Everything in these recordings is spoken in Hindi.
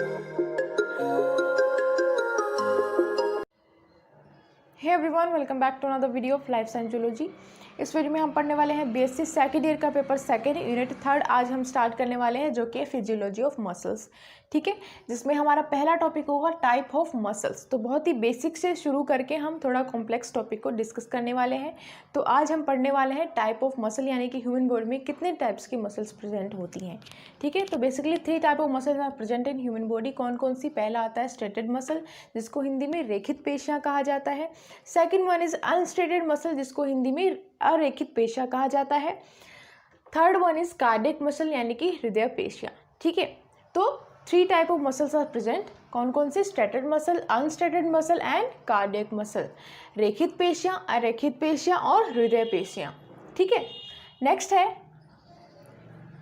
Hey everyone, welcome back to another video of life science zoology. इस वीडियो में हम पढ़ने वाले हैं बीएससी सेकेंड ईयर का पेपर सेकेंड यूनिट थर्ड। आज हम स्टार्ट करने वाले हैं जो कि फिजियोलॉजी ऑफ मसल्स, ठीक है, जिसमें हमारा पहला टॉपिक होगा टाइप ऑफ मसल्स। तो बहुत ही बेसिक से शुरू करके हम थोड़ा कॉम्प्लेक्स टॉपिक को डिस्कस करने वाले हैं। तो आज हम पढ़ने वाले हैं टाइप ऑफ मसल, यानी कि ह्यूमन बॉडी में कितने टाइप्स की मसल्स प्रेजेंट होती हैं, ठीक है। तो basically 3 type of muscles are present in human body. कौन कौन सी? पहला आता है स्ट्रेटेड मसल, जिसको हिंदी में रेखित पेशियाँ कहा जाता है। Second one is unstriated muscle, जिसको हिंदी में अरेखित पेशियाँ कहा जाता है। Third one is cardiac muscle, यानी कि हृदय पेशियाँ, ठीक है। तो 3 type of muscles are present. कौन कौन से? Striated muscle, unstriated muscle and cardiac muscle. रेखित पेशियाँ, अरेखित पेशियाँ और हृदय पेशियाँ, ठीक है। नेक्स्ट है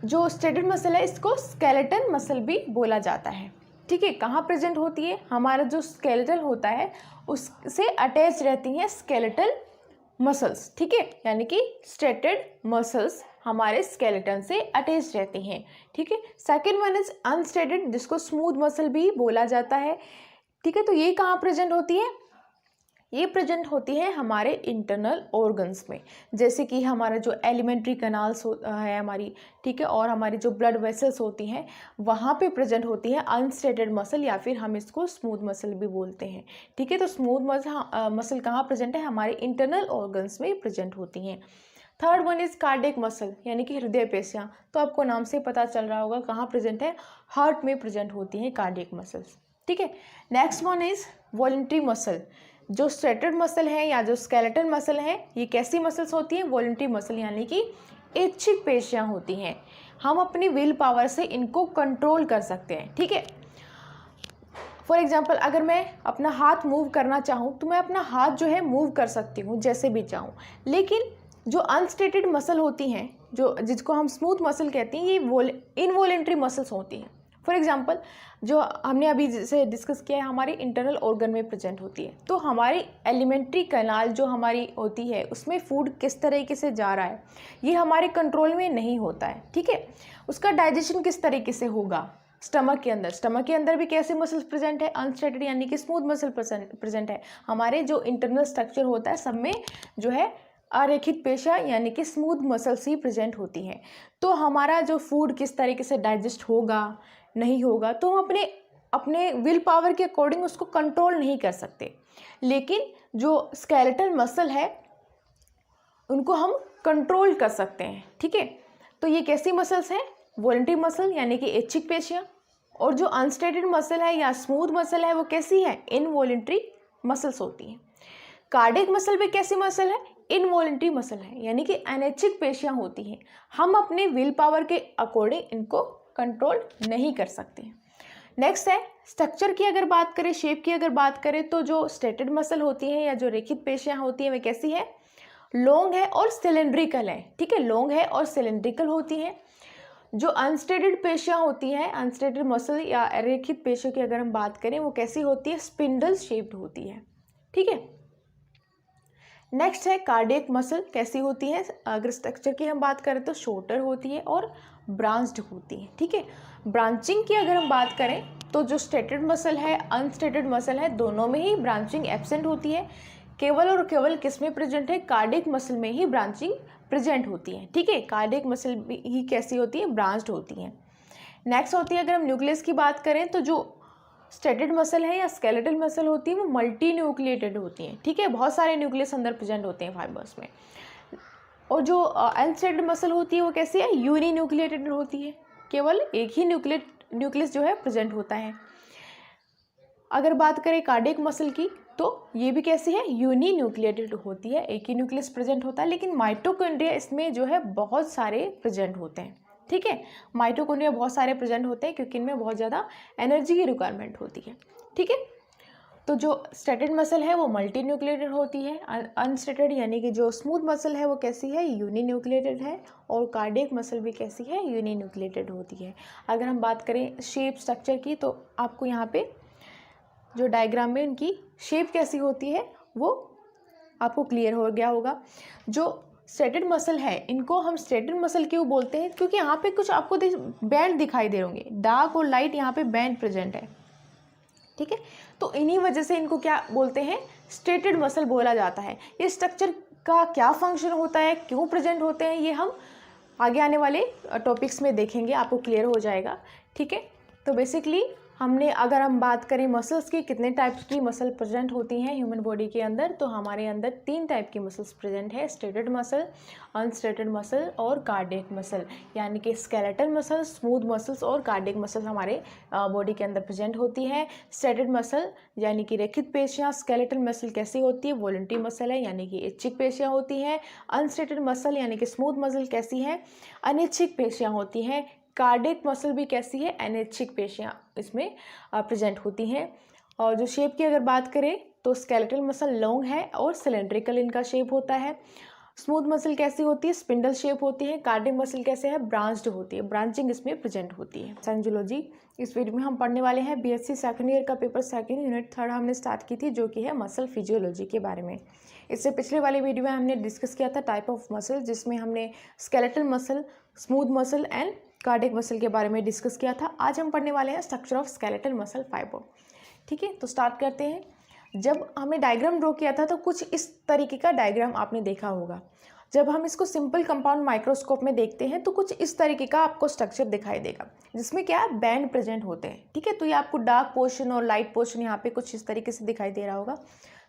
जो स्ट्रेटेड मसल है, इसको स्केलेटन मसल भी बोला जाता है, ठीक है। कहाँ प्रेजेंट होती है? हमारा जो स्केलेटल होता है उससे अटैच रहती हैं स्केलेटल मसल्स, ठीक है, यानी कि स्ट्रेटेड मसल्स हमारे स्केलेटन से अटैच रहती हैं, ठीक है। सेकेंड वन इज अनस्ट्रेटेड, जिसको स्मूथ मसल भी बोला जाता है, ठीक है। तो ये कहाँ प्रेजेंट होती है? ये प्रेजेंट होती है हमारे इंटरनल ऑर्गन्स में, जैसे कि हमारा जो एलिमेंट्री कैनाल्स है हमारी, ठीक है, और हमारी जो ब्लड वेसल्स होती हैं वहाँ पे प्रेजेंट होती है अनस्ट्रेटेड मसल, या फिर हम इसको स्मूथ मसल भी बोलते हैं, ठीक है। तो स्मूथ मसल कहाँ प्रेजेंट है? हमारे इंटरनल ऑर्गन्स में प्रेजेंट होती हैं। Third one is cardiac muscle, यानी कि हृदय पेशियाँ। तो आपको नाम से पता चल रहा होगा कहाँ प्रेजेंट है, हार्ट में प्रेजेंट होती हैं कार्डियक मसल्स, ठीक है। Next one is voluntary muscle. जो स्ट्रेटेड मसल है या जो स्केलेटन मसल है, ये कैसी मसल्स होती हैं? वॉलंटरी मसल, यानी कि ऐच्छिक पेशियाँ होती हैं। हम अपनी विल पावर से इनको कंट्रोल कर सकते हैं, ठीक है। फॉर एग्जाम्पल, अगर मैं अपना हाथ मूव करना चाहूँ तो मैं अपना हाथ जो है मूव कर सकती हूँ जैसे भी चाहूँ। लेकिन जो अनस्ट्रेटेड मसल होती हैं, जो जिसको हम स्मूथ मसल कहते हैं, ये इनवॉलेंट्री मसल्स होती हैं। फॉर एग्जाम्पल, जो हमने अभी जैसे डिस्कस किया है, हमारी इंटरनल ऑर्गन में प्रेजेंट होती है। तो हमारी एलिमेंट्री कैनाल जो हमारी होती है उसमें फूड किस तरीके से जा रहा है, ये हमारे कंट्रोल में नहीं होता है, ठीक है। उसका डाइजेशन किस तरीके से होगा स्टमक के अंदर भी कैसे मसल्स प्रेजेंट है? अनस्ट्रेटेड, यानी कि स्मूथ मसल प्रेजेंट है। हमारे जो इंटरनल स्ट्रक्चर होता है सब में जो है अरेखित पेशियाँ, यानी कि स्मूथ मसल्स ही प्रेजेंट होती हैं। तो हमारा जो फूड किस तरीके से डाइजेस्ट होगा नहीं होगा, तो हम अपने विल पावर के अकॉर्डिंग उसको कंट्रोल नहीं कर सकते। लेकिन जो स्केलेटल मसल है उनको हम कंट्रोल कर सकते हैं, ठीक है। तो ये कैसी मसल्स हैं? वॉलंटरी मसल, यानी कि ऐच्छिक पेशियाँ। और जो अनस्ट्रेटेड मसल है या स्मूथ मसल है वो कैसी है? इनवॉलंटरी मसल्स होती हैं। कार्डियक मसल भी कैसी मसल है? इनवॉलंटरी मसल है, यानी कि अनैच्छिक पेशियाँ होती हैं। हम अपने विल पावर के अकॉर्डिंग इनको कंट्रोल नहीं कर सकते। नेक्स्ट है स्ट्रक्चर की अगर बात करें, शेप की अगर बात करें, तो जो स्ट्रेटेड मसल होती हैं या जो रेखित पेशियाँ होती हैं वे कैसी है? लॉन्ग है और सिलेंड्रिकल है, ठीक है, लॉन्ग है और सिलेंड्रिकल होती हैं। जो अनस्ट्रेटेड पेशियाँ होती हैं, अनस्ट्रेटेड मसल या रेखित पेशियों की अगर हम बात करें, वो कैसी होती है? स्पिंडल शेप्ड होती है, ठीक है। नेक्स्ट है कार्डियक मसल, कैसी होती है? अगर स्ट्रक्चर की हम बात करें तो शॉर्टर होती है और ब्रांच्ड होती है, ठीक है। ब्रांचिंग की अगर हम बात करें तो जो स्ट्रेटेड मसल है, अनस्ट्रेटेड मसल है, दोनों में ही ब्रांचिंग एब्सेंट होती है। केवल और केवल किस में प्रेजेंट है? कार्डियक मसल में ही ब्रांचिंग प्रेजेंट होती है, ठीक है। कार्डियक मसल ही कैसी होती है? ब्रांच्ड होती है। नेक्स्ट होती है, अगर हम न्यूक्लियस की बात करें तो जो स्ट्रेटेड मसल है या स्केलेटल मसल होती है वो मल्टी न्यूक्लिएटेड होती हैं, ठीक है, बहुत सारे न्यूक्लियस अंदर प्रेजेंट होते हैं फाइबर्स में। और जो अनस्ट्रेटेड मसल होती है वो कैसी है? यूनी न्यूक्लिएटेड होती है, केवल एक ही न्यूक्लियस जो है प्रेजेंट होता है। अगर बात करें कार्डियक मसल की तो ये भी कैसी है? यूनी न्यूक्लिएटेड होती है, एक ही न्यूक्लियस प्रेजेंट होता है। लेकिन माइटोकॉन्ड्रिया इसमें जो है बहुत सारे प्रेजेंट होते हैं, ठीक है। माइटोकॉन्ड्रिया बहुत सारे प्रेजेंट होते हैं क्योंकि इनमें बहुत ज़्यादा एनर्जी की रिक्वायरमेंट होती है, ठीक है। तो जो स्ट्रेटेड मसल है वो मल्टी न्यूक्लिएटेड होती है। अनस्ट्रेटेड यानी कि जो स्मूथ मसल है वो कैसी है? यूनी न्यूक्लिएटेड है। और कार्डियक मसल भी कैसी है? यूनी न्यूक्लिएटेड होती है। अगर हम बात करें शेप स्ट्रक्चर की तो आपको यहाँ पे जो डायग्राम में इनकी शेप कैसी होती है वो आपको क्लियर हो गया होगा। जो स्ट्रेटेड मसल है, इनको हम स्ट्रेटेड मसल क्यों बोलते हैं? क्योंकि यहाँ पे कुछ आपको बैंड दिखाई दे होंगे, डार्क और लाइट यहाँ पे बैंड प्रेजेंट है, ठीक है। तो इन्हीं वजह से इनको क्या बोलते हैं? स्ट्रेटेड मसल बोला जाता है। ये स्ट्रक्चर का क्या फंक्शन होता है, क्यों प्रेजेंट होते हैं, ये हम आगे आने वाले टॉपिक्स में देखेंगे, आपको क्लियर हो जाएगा, ठीक है। तो बेसिकली अगर हम बात करें मसल्स की, कितने टाइप्स की मसल प्रेजेंट होती हैं ह्यूमन बॉडी के अंदर, तो हमारे अंदर 3 टाइप की मसल्स प्रेजेंट है, स्ट्रेटेड मसल, अनस्ट्रेटेड मसल और कार्डियक मसल, यानी कि स्केलेटल मसल, स्मूथ मसल्स और कार्डियक मसल हमारे बॉडी के अंदर प्रेजेंट होती है। स्ट्रेटेड मसल यानी कि रेखित पेशियाँ, स्केलेटल मसल कैसी होती है? वॉलंटरी मसल है, यानी कि ऐच्छिक पेशियाँ होती हैं। अनस्ट्रेटेड मसल यानी कि स्मूथ मसल कैसी है? अनैच्छिक पेशियाँ होती हैं। कार्डियक मसल भी कैसी है? अनैच्छिक पेशियाँ इसमें प्रेजेंट होती हैं। और जो शेप की अगर बात करें तो स्केलेटल मसल लॉन्ग है और सिलेंड्रिकल इनका शेप होता है। स्मूथ मसल कैसी होती है? स्पिंडल शेप होती है। कार्डियक मसल कैसे है? ब्रांच्ड होती है, ब्रांचिंग इसमें प्रेजेंट होती है। साइंजियोलॉजी, इस वीडियो में हम पढ़ने वाले हैं बीएससी सेकंड ईयर का पेपर 2 यूनिट 3 हमने स्टार्ट की थी, जो कि है मसल फिजियोलॉजी के बारे में। इससे पिछले वाले वीडियो में हमने डिस्कस किया था टाइप ऑफ मसल, जिसमें हमने skeletal muscle, smooth muscle and cardiac muscle के बारे में डिस्कस किया था। आज हम पढ़ने वाले हैं structure of skeletal muscle fibre, ठीक है। तो स्टार्ट करते हैं। जब हमने डायग्राम ड्रॉ किया था तो कुछ इस तरीके का डायग्राम आपने देखा होगा। जब हम इसको सिंपल कंपाउंड माइक्रोस्कोप में देखते हैं तो कुछ इस तरीके का आपको स्ट्रक्चर दिखाई देगा, जिसमें क्या है? बैंड प्रेजेंट होते हैं, ठीक है। तो ये आपको डार्क पोर्शन और लाइट पोर्शन यहाँ पे कुछ इस तरीके से दिखाई दे रहा होगा।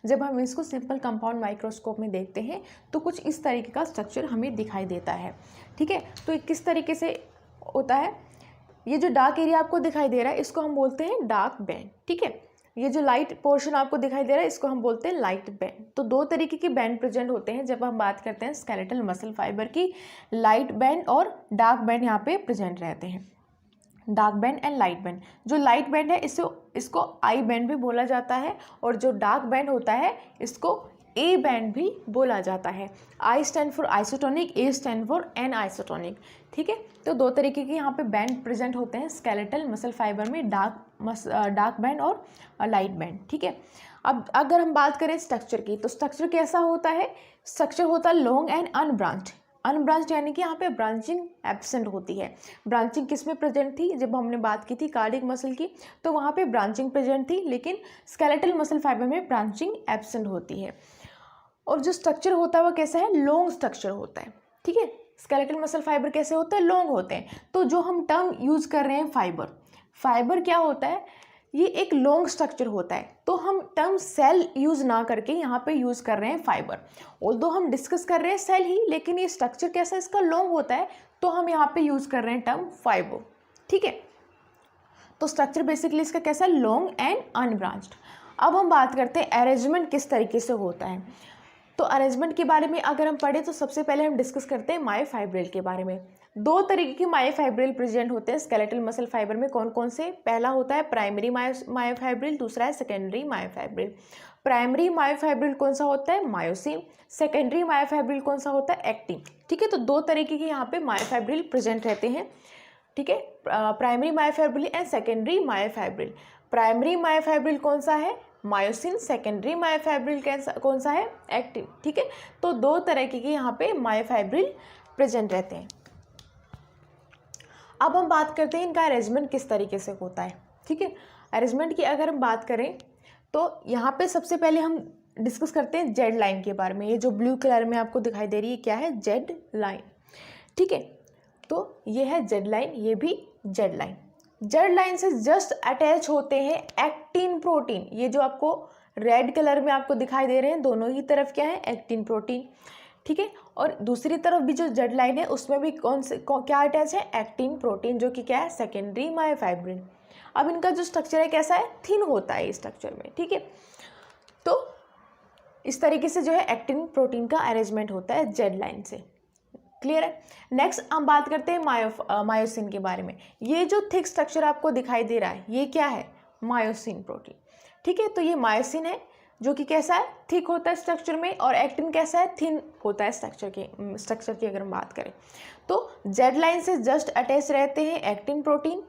जब हम इसको सिंपल कंपाउंड माइक्रोस्कोप में देखते हैं तो कुछ इस तरीके का स्ट्रक्चर हमें दिखाई देता है, ठीक है। तो ये किस तरीके से होता है? ये जो डार्क एरिया आपको दिखाई दे रहा है इसको हम बोलते हैं डार्क बैंड, ठीक है। ये जो लाइट पोर्शन आपको दिखाई दे रहा है इसको हम बोलते हैं लाइट बैंड। तो 2 तरीके के बैंड प्रेजेंट होते हैं जब हम बात करते हैं स्केलेटल मसल फाइबर की। लाइट बैंड और डार्क बैंड यहाँ पे प्रेजेंट रहते हैं, dark band and light band. जो लाइट बैंड है इसको आई बैंड भी बोला जाता है, और जो डार्क बैंड होता है इसको ए बैंड भी बोला जाता है। I stand for isotonic, A stand for an isotonic, ठीक है। तो 2 तरीके के यहाँ पे बैंड प्रेजेंट होते हैं स्केलेटल मसल फाइबर में, डार्क बैंड और लाइट बैंड, ठीक है। अब अगर हम बात करें स्ट्रक्चर की, तो स्ट्रक्चर कैसा होता है? स्ट्रक्चर होता है लॉन्ग एंड अनब्रांच्ड। अनब्रांच्ड यानी कि यहाँ पे ब्रांचिंग एब्सेंट होती है। ब्रांचिंग किस में प्रेजेंट थी? जब हमने बात की थी कार्डियक मसल की तो वहाँ पे ब्रांचिंग प्रेजेंट थी, लेकिन स्केलेटल मसल फाइबर में ब्रांचिंग एब्सेंट होती है। और जो स्ट्रक्चर होता है वो कैसा है? लॉन्ग स्ट्रक्चर होता है, ठीक है। स्केलेटल मसल फाइबर कैसे होते हैं? लॉन्ग होते हैं। तो जो हम टर्म यूज कर रहे हैं फाइबर क्या होता है? ये एक लॉन्ग स्ट्रक्चर होता है। तो हम टर्म सेल यूज ना करके यहाँ पे यूज कर रहे हैं फाइबर। ऑल्दो हम डिस्कस कर रहे हैं सेल ही, लेकिन ये स्ट्रक्चर कैसा इसका लॉन्ग होता है, तो हम यहाँ पे यूज कर रहे हैं टर्म फाइबर, ठीक है। तो स्ट्रक्चर बेसिकली इसका कैसा है? Long and unbranched. अब हम बात करते हैं अरेंजमेंट किस तरीके से होता है। तो अरेंजमेंट के बारे में अगर हम पढ़ें तो सबसे पहले हम डिस्कस करते हैं मायोफाइब्रिल के बारे में। 2 तरीके के मायोफाइब्रिल प्रेजेंट होते हैं स्केलेटल मसल फाइबर में। कौन कौन से? पहला होता है प्राइमरी मायोफाइब्रिल, दूसरा है सेकेंडरी मायोफाइब्रिल। प्राइमरी मायोफाइब्रिल कौन सा होता है? मायोसिन। सेकेंडरी मायोफाइब्रिल कौन सा होता है? एक्टिन, ठीक है। तो 2 तरीके के यहाँ पे मायोफाइब्रिल प्रेजेंट रहते हैं, ठीक है। Primary myofibril and secondary myofibril. Primary myofibril कौन सा है? मायोसिन। सेकेंडरी मायोफाइब्रिल कौन सा है? एक्टिन, ठीक है। तो 2 तरह के यहाँ पे मायोफाइब्रिल प्रेजेंट रहते हैं। अब हम बात करते हैं इनका अरेंजमेंट किस तरीके से होता है, ठीक है। अरेंजमेंट की अगर हम बात करें तो यहाँ पे सबसे पहले हम डिस्कस करते हैं जेड लाइन के बारे में। ये जो ब्लू कलर में आपको दिखाई दे रही है क्या है? जेड लाइन, ठीक है। तो ये है जेड लाइन, ये भी जेड लाइन। जेड लाइन से जस्ट अटैच होते हैं एक्टिन प्रोटीन। ये जो आपको रेड कलर में आपको दिखाई दे रहे हैं, दोनों ही तरफ क्या है? एक्टिन प्रोटीन, ठीक है। और दूसरी तरफ भी जो जेड लाइन है उसमें भी क्या अटैच है? एक्टिन प्रोटीन, जो कि क्या है? Secondary myofibril. अब इनका जो स्ट्रक्चर है कैसा है? थिन होता है इस स्ट्रक्चर में, ठीक है। तो इस तरीके से जो है एक्टिन प्रोटीन का अरेंजमेंट होता है जेड लाइन से, क्लियर है। नेक्स्ट हम बात करते हैं मायोसिन के बारे में। ये जो थिक स्ट्रक्चर आपको दिखाई दे रहा है ये क्या है? मायोसिन प्रोटीन, ठीक है। तो ये मायोसिन है जो कि कैसा है? थिक होता है स्ट्रक्चर में, और एक्टिन कैसा है? थिन होता है स्ट्रक्चर की अगर हम बात करें तो जेड लाइन से जस्ट अटैच रहते हैं एक्टिन प्रोटीन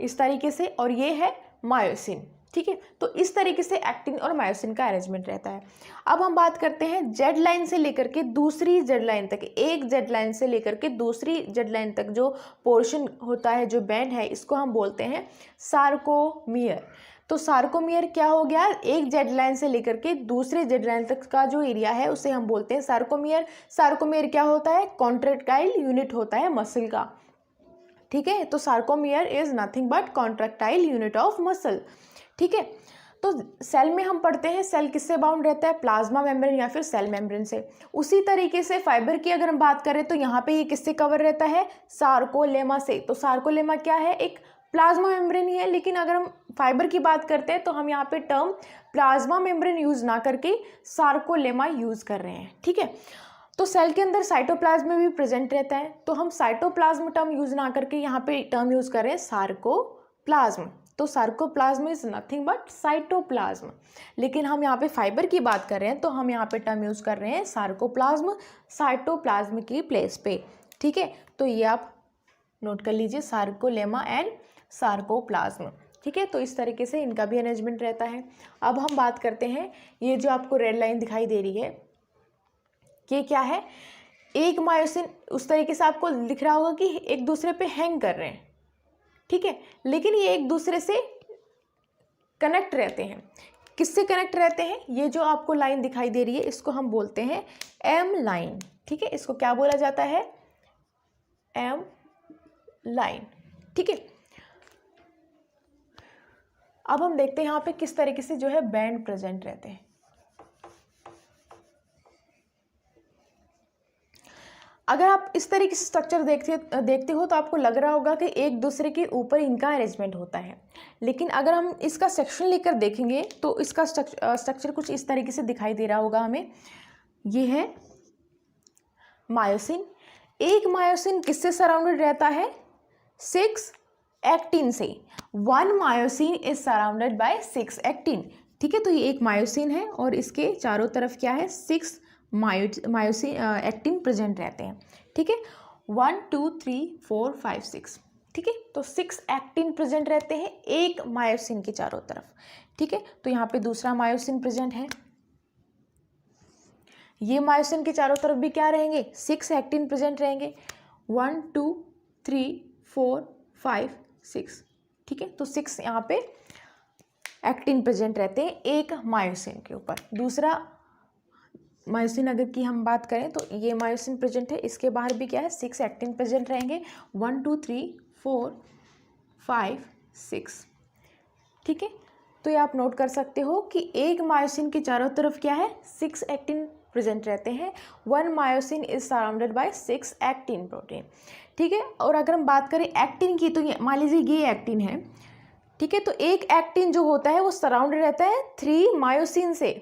इस तरीके से, और ये है मायोसिन, ठीक है। तो इस तरीके से एक्टिन और मायोसिन का अरेंजमेंट रहता है। अब हम बात करते हैं जेड लाइन से लेकर के दूसरी जेड लाइन तक, एक जेड लाइन से लेकर के दूसरी जेड लाइन तक जो पोर्शन होता है, जो बैंड है, इसको हम बोलते हैं सार्कोमियर। तो सार्कोमियर क्या हो गया, एक जेड लाइन से लेकर के दूसरे जेड लाइन तक का जो एरिया है उसे हम बोलते हैं सार्कोमियर। सार्कोमियर क्या होता है, कॉन्ट्रैक्टाइल यूनिट होता है मसल का, ठीक है। तो sarcomere is nothing but contractile unit of muscle, ठीक है। तो सेल में हम पढ़ते हैं सेल किससे बाउंड रहता है, प्लाज्मा मेम्ब्रेन या फिर सेल मेम्ब्रेन से। उसी तरीके से फाइबर की अगर हम बात करें तो यहाँ पे ये किससे कवर रहता है, सार्कोलेमा से। तो सार्कोलेमा क्या है, एक प्लाज्मा मेम्ब्रेन ही है, लेकिन अगर हम फाइबर की बात करते हैं तो हम यहाँ पे टर्म प्लाज्मा मेम्ब्रेन यूज ना करके सार्कोलेमा यूज कर रहे हैं, ठीक है। तो सेल के अंदर साइटोप्लाज्म में भी प्रेजेंट रहता है, तो हम साइटोप्लाज्म टर्म यूज ना करके यहाँ पे टर्म यूज कर रहे हैं सार्कोप्लाज्म। तो sarcoplasm is nothing but cytoplasm, लेकिन हम यहाँ पे फाइबर की बात कर रहे हैं तो हम यहाँ पे टर्म यूज कर रहे हैं सार्कोप्लाज्म साइटोप्लाज्म की प्लेस पे, ठीक है। तो ये आप नोट कर लीजिए, सार्कोलेमा एंड सार्कोप्लाज्म, ठीक है। तो इस तरीके से इनका भी अरेंजमेंट रहता है। अब हम बात करते हैं, ये जो आपको रेड लाइन दिखाई दे रही है ये क्या है, एक मायोसिन, उस तरीके से आपको दिख रहा होगा कि एक दूसरे पे हैंग कर रहे हैं, ठीक है, लेकिन ये एक दूसरे से कनेक्ट रहते हैं। किससे कनेक्ट रहते हैं, ये जो आपको लाइन दिखाई दे रही है इसको हम बोलते हैं एम लाइन, ठीक है। इसको क्या बोला जाता है, एम लाइन, ठीक है। अब हम देखते हैं यहाँ पे किस तरीके से जो है बैंड प्रेजेंट रहते हैं। अगर आप इस तरीके से स्ट्रक्चर देखते हो तो आपको लग रहा होगा कि एक दूसरे के ऊपर इनका अरेंजमेंट होता है, लेकिन अगर हम इसका सेक्शन लेकर देखेंगे तो इसका स्ट्रक्चर कुछ इस तरीके से दिखाई दे रहा होगा हमें। ये है मायोसिन, एक मायोसिन किससे सराउंडेड रहता है, 6 एक्टिन से। 1 myosin is surrounded by 6 actin, ठीक है। तो ये एक मायोसिन है और इसके चारों तरफ क्या है, 6 मायोसिन एक्टिन प्रेजेंट रहते हैं, ठीक है। 1 2 3 4 5 6, ठीक है। तो 6 एक्टिन प्रेजेंट रहते हैं एक मायोसिन के चारों तरफ, ठीक है। तो यहाँ पे दूसरा मायोसिन प्रेजेंट है, ये मायोसिन के चारों तरफ भी क्या रहेंगे, 6 एक्टिन प्रेजेंट रहेंगे। 1 2 3 4 5 6, ठीक है। तो 6 यहाँ पे एक्टिन प्रेजेंट रहते हैं एक मायोसिन के ऊपर। दूसरा मायोसिन अगर की हम बात करें तो ये मायोसिन प्रेजेंट है, इसके बाहर भी क्या है, 6 एक्टिन प्रेजेंट रहेंगे। 1 2 3 4 5 6, ठीक है। तो ये आप नोट कर सकते हो कि एक मायोसिन के चारों तरफ क्या है, 6 एक्टिन प्रेजेंट रहते हैं। 1 myosin is surrounded by 6 actin protein, ठीक है। और अगर हम बात करें एक्टिन की तो मान लीजिए ये एक्टिन है, ठीक है। तो एक एक्टिन जो होता है वो सराउंडेड रहता है 3 मायोसिन से।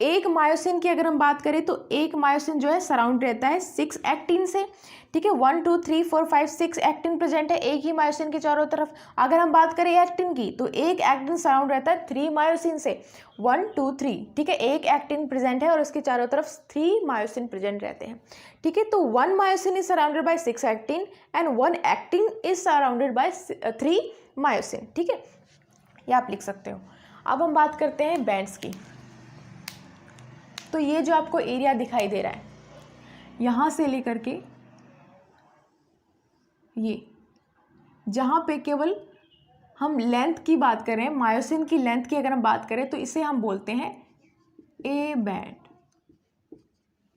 एक मायोसिन की अगर हम बात करें तो एक मायोसिन जो है सराउंड रहता है 6 एक्टिन से, ठीक है। 1 2 3 4 5 6 एक्टिन प्रेजेंट है एक ही मायोसिन के चारों तरफ। अगर हम बात करें एक्टिन की तो एक एक्टिन सराउंड रहता है 3 मायोसिन से, 1 2 3, ठीक है। एक एक्टिन प्रेजेंट है और उसके चारों तरफ 3 मायोसिन प्रेजेंट रहते हैं, ठीक है। तो 1 myosin is surrounded by 6 actin and 1 actin is surrounded by 3 myosin, ठीक है। ये आप लिख सकते हो। अब हम बात करते हैं बैंड्स की। तो ये जो आपको एरिया दिखाई दे रहा है, यहाँ से लेकर के ये, जहाँ पे केवल हम लेंथ की बात करें, मायोसिन की लेंथ की अगर हम बात करें तो इसे हम बोलते हैं ए बैंड,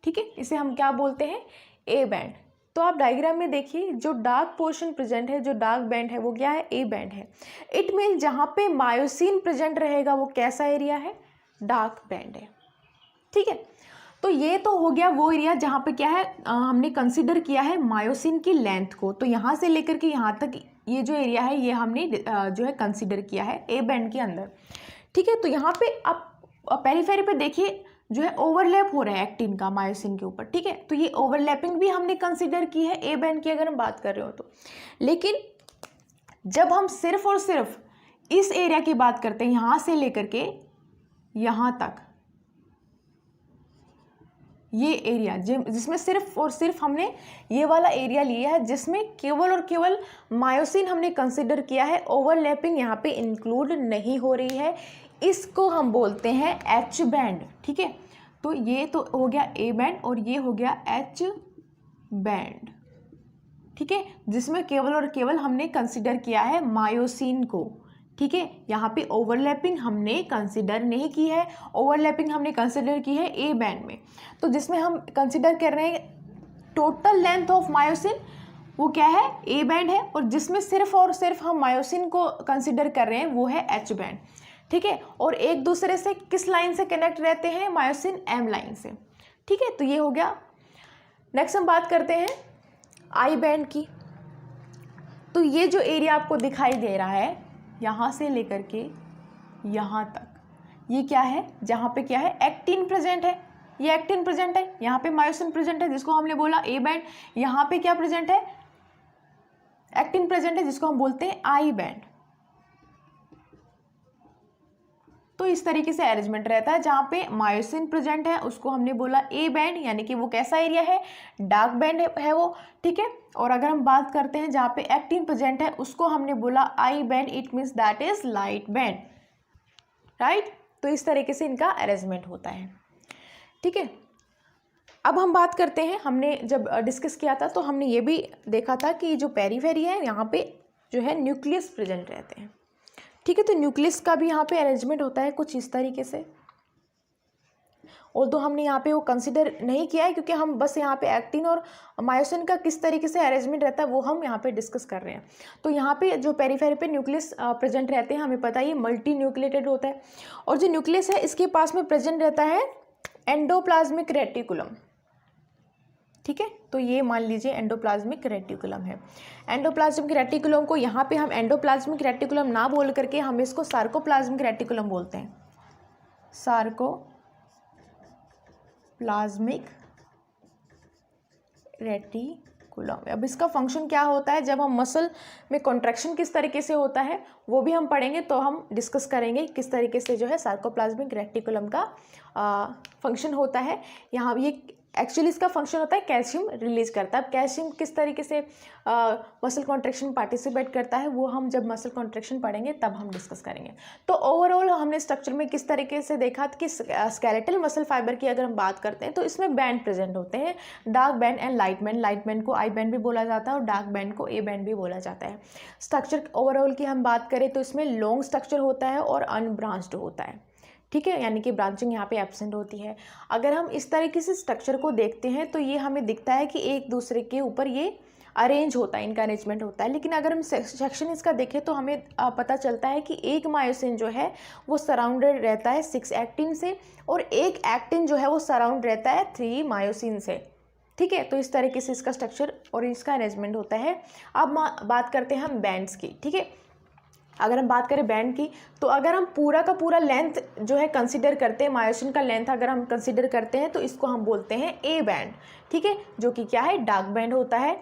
ठीक है। इसे हम क्या बोलते हैं, ए बैंड। तो आप डायग्राम में देखिए, जो डार्क पोर्शन प्रेजेंट है, जो डार्क बैंड है वो क्या है, ए बैंड है। इट मीन जहाँ पे मायोसिन प्रेजेंट रहेगा वो कैसा एरिया है, डार्क बैंड है, ठीक है। तो ये तो हो गया वो एरिया जहाँ पे क्या है, हमने कंसीडर किया है मायोसिन की लेंथ को। तो यहाँ से लेकर के यहाँ तक ये जो एरिया है ये हमने जो है कंसीडर किया है ए बैंड के अंदर, ठीक है। तो यहाँ पे आप पेरिफेरी पे देखिए जो है ओवरलैप हो रहा है एक्टिन का मायोसिन के ऊपर, ठीक है। तो ये ओवरलैपिंग भी हमने कंसीडर की है ए बैंड की अगर हम बात कर रहे हो तो। लेकिन जब हम सिर्फ और सिर्फ इस एरिया की बात करते हैं, यहाँ से लेकर के यहाँ तक, ये एरिया जिसमें सिर्फ और सिर्फ हमने ये वाला एरिया लिया है, जिसमें केवल और केवल मायोसिन हमने कंसिडर किया है, ओवरलैपिंग यहाँ पे इंक्लूड नहीं हो रही है, इसको हम बोलते हैं एच बैंड। ठीक है, तो ये तो हो गया ए बैंड और ये हो गया एच बैंड। ठीक है, जिसमें केवल और केवल हमने कंसिडर किया है मायोसिन को। ठीक है, यहाँ पे ओवरलैपिंग हमने कंसिडर नहीं की है, ओवरलैपिंग हमने कंसिडर की है ए बैंड में। तो जिसमें हम कंसिडर कर रहे हैं टोटल लेंथ ऑफ मायोसिन, वो क्या है, ए बैंड है, और जिसमें सिर्फ और सिर्फ हम मायोसिन को कंसिडर कर रहे हैं वो है एच बैंड। ठीक है, और एक दूसरे से किस लाइन से कनेक्ट रहते हैं, मायोसिन एम लाइन से। ठीक है, तो ये हो गया। नेक्स्ट हम बात करते हैं आई बैंड की। तो ये जो एरिया आपको दिखाई दे रहा है यहाँ से लेकर के यहाँ तक, ये क्या है, जहाँ पे क्या है, एक्टिन प्रेजेंट है, ये एक्टिन प्रेजेंट है, यहाँ पे मायोसिन प्रेजेंट है जिसको हमने बोला ए बैंड, यहाँ पे क्या प्रेजेंट है, एक्टिन प्रेजेंट है जिसको हम बोलते हैं आई बैंड। तो इस तरीके से अरेंजमेंट रहता है। जहाँ पे मायोसिन प्रेजेंट है उसको हमने बोला ए बैंड, यानी कि वो कैसा एरिया है, डार्क बैंड है वो। ठीक है, और अगर हम बात करते हैं जहाँ पे एक्टिन प्रेजेंट है उसको हमने बोला I band, it means that is light band. Right, तो इस तरीके से इनका अरेंजमेंट होता है। ठीक है, अब हम बात करते हैं, हमने जब डिस्कस किया था तो हमने ये भी देखा था कि जो पेरीफेरी है यहाँ पे जो है न्यूक्लियस प्रेजेंट रहते हैं। ठीक है, तो न्यूक्लियस का भी यहाँ पे अरेंजमेंट होता है कुछ इस तरीके से। और तो हमने यहाँ पे वो कंसिडर नहीं किया है क्योंकि हम बस यहाँ पे एक्टिन और मायोसिन का किस तरीके से अरेंजमेंट रहता है वो हम यहाँ पे डिस्कस कर रहे हैं। तो यहाँ पे जो पेरीफेरी पे न्यूक्लियस प्रेजेंट रहते हैं, हमें पता है ये मल्टी न्यूक्लिएटेड होता है, और जो न्यूक्लियस है इसके पास में प्रेजेंट रहता है एंडोप्लाज्मिक रेटिकुलम। ठीक है, तो ये मान लीजिए एंडोप्लाज्मिक रेटिकुलम है। एंडोप्लाज्मिक रेटिकुलम को यहाँ पे हम एंडोप्लाज्मिक रेटिकुलम ना बोल करके हम इसको सार्कोप्लाज्मिक रेटिकुलम बोलते हैं, सार्कोप्लाज्मिक रेटिकुलम। अब इसका फंक्शन क्या होता है, जब हम मसल में कॉन्ट्रैक्शन किस तरीके से होता है वो भी हम पढ़ेंगे, तो हम डिस्कस करेंगे किस तरीके से जो है सार्कोप्लाज्मिक रेटिकुलम का फंक्शन होता है। यहाँ ये एक्चुअली इसका फंक्शन होता है कैल्शियम रिलीज करता है। अब कैल्शियम किस तरीके से मसल कॉन्ट्रैक्शन पार्टिसिपेट करता है वो हम जब मसल कॉन्ट्रैक्शन पढ़ेंगे तब हम डिस्कस करेंगे। तो ओवरऑल हमने स्ट्रक्चर में किस तरीके से देखा कि स्केलेटल मसल फाइबर की अगर हम बात करते हैं तो इसमें बैंड प्रेजेंट होते हैं, dark band and light band. Light band को आई बैंड भी बोला जाता है और डार्क बैंड को ए बैंड भी बोला जाता है। स्ट्रक्चर ओवरऑल की हम बात करें तो इसमें लॉन्ग स्ट्रक्चर होता है और अनब्रांच्ड होता है। ठीक है, यानी कि ब्रांचिंग यहाँ पे एब्सेंट होती है। अगर हम इस तरीके से स्ट्रक्चर को देखते हैं तो ये हमें दिखता है कि एक दूसरे के ऊपर ये अरेंज होता है, इनका अरेंजमेंट होता है। लेकिन अगर हम सेक्शन इसका देखें तो हमें पता चलता है कि एक मायोसिन जो है वो सराउंडेड रहता है 6 एक्टिन से, और एक एक्टिन जो है वो सराउंड रहता है 3 मायोसिन से। ठीक है, तो इस तरीके से इसका स्ट्रक्चर और इसका अरेंजमेंट होता है। अब बात करते हैं हम बैंड्स की। ठीक है, अगर हम बात करें बैंड की तो अगर हम पूरा का पूरा लेंथ जो है कंसीडर करते हैं, मायोसिन का लेंथ अगर हम कंसीडर करते हैं तो इसको हम बोलते हैं ए बैंड। ठीक है, जो कि क्या है, डार्क बैंड होता है।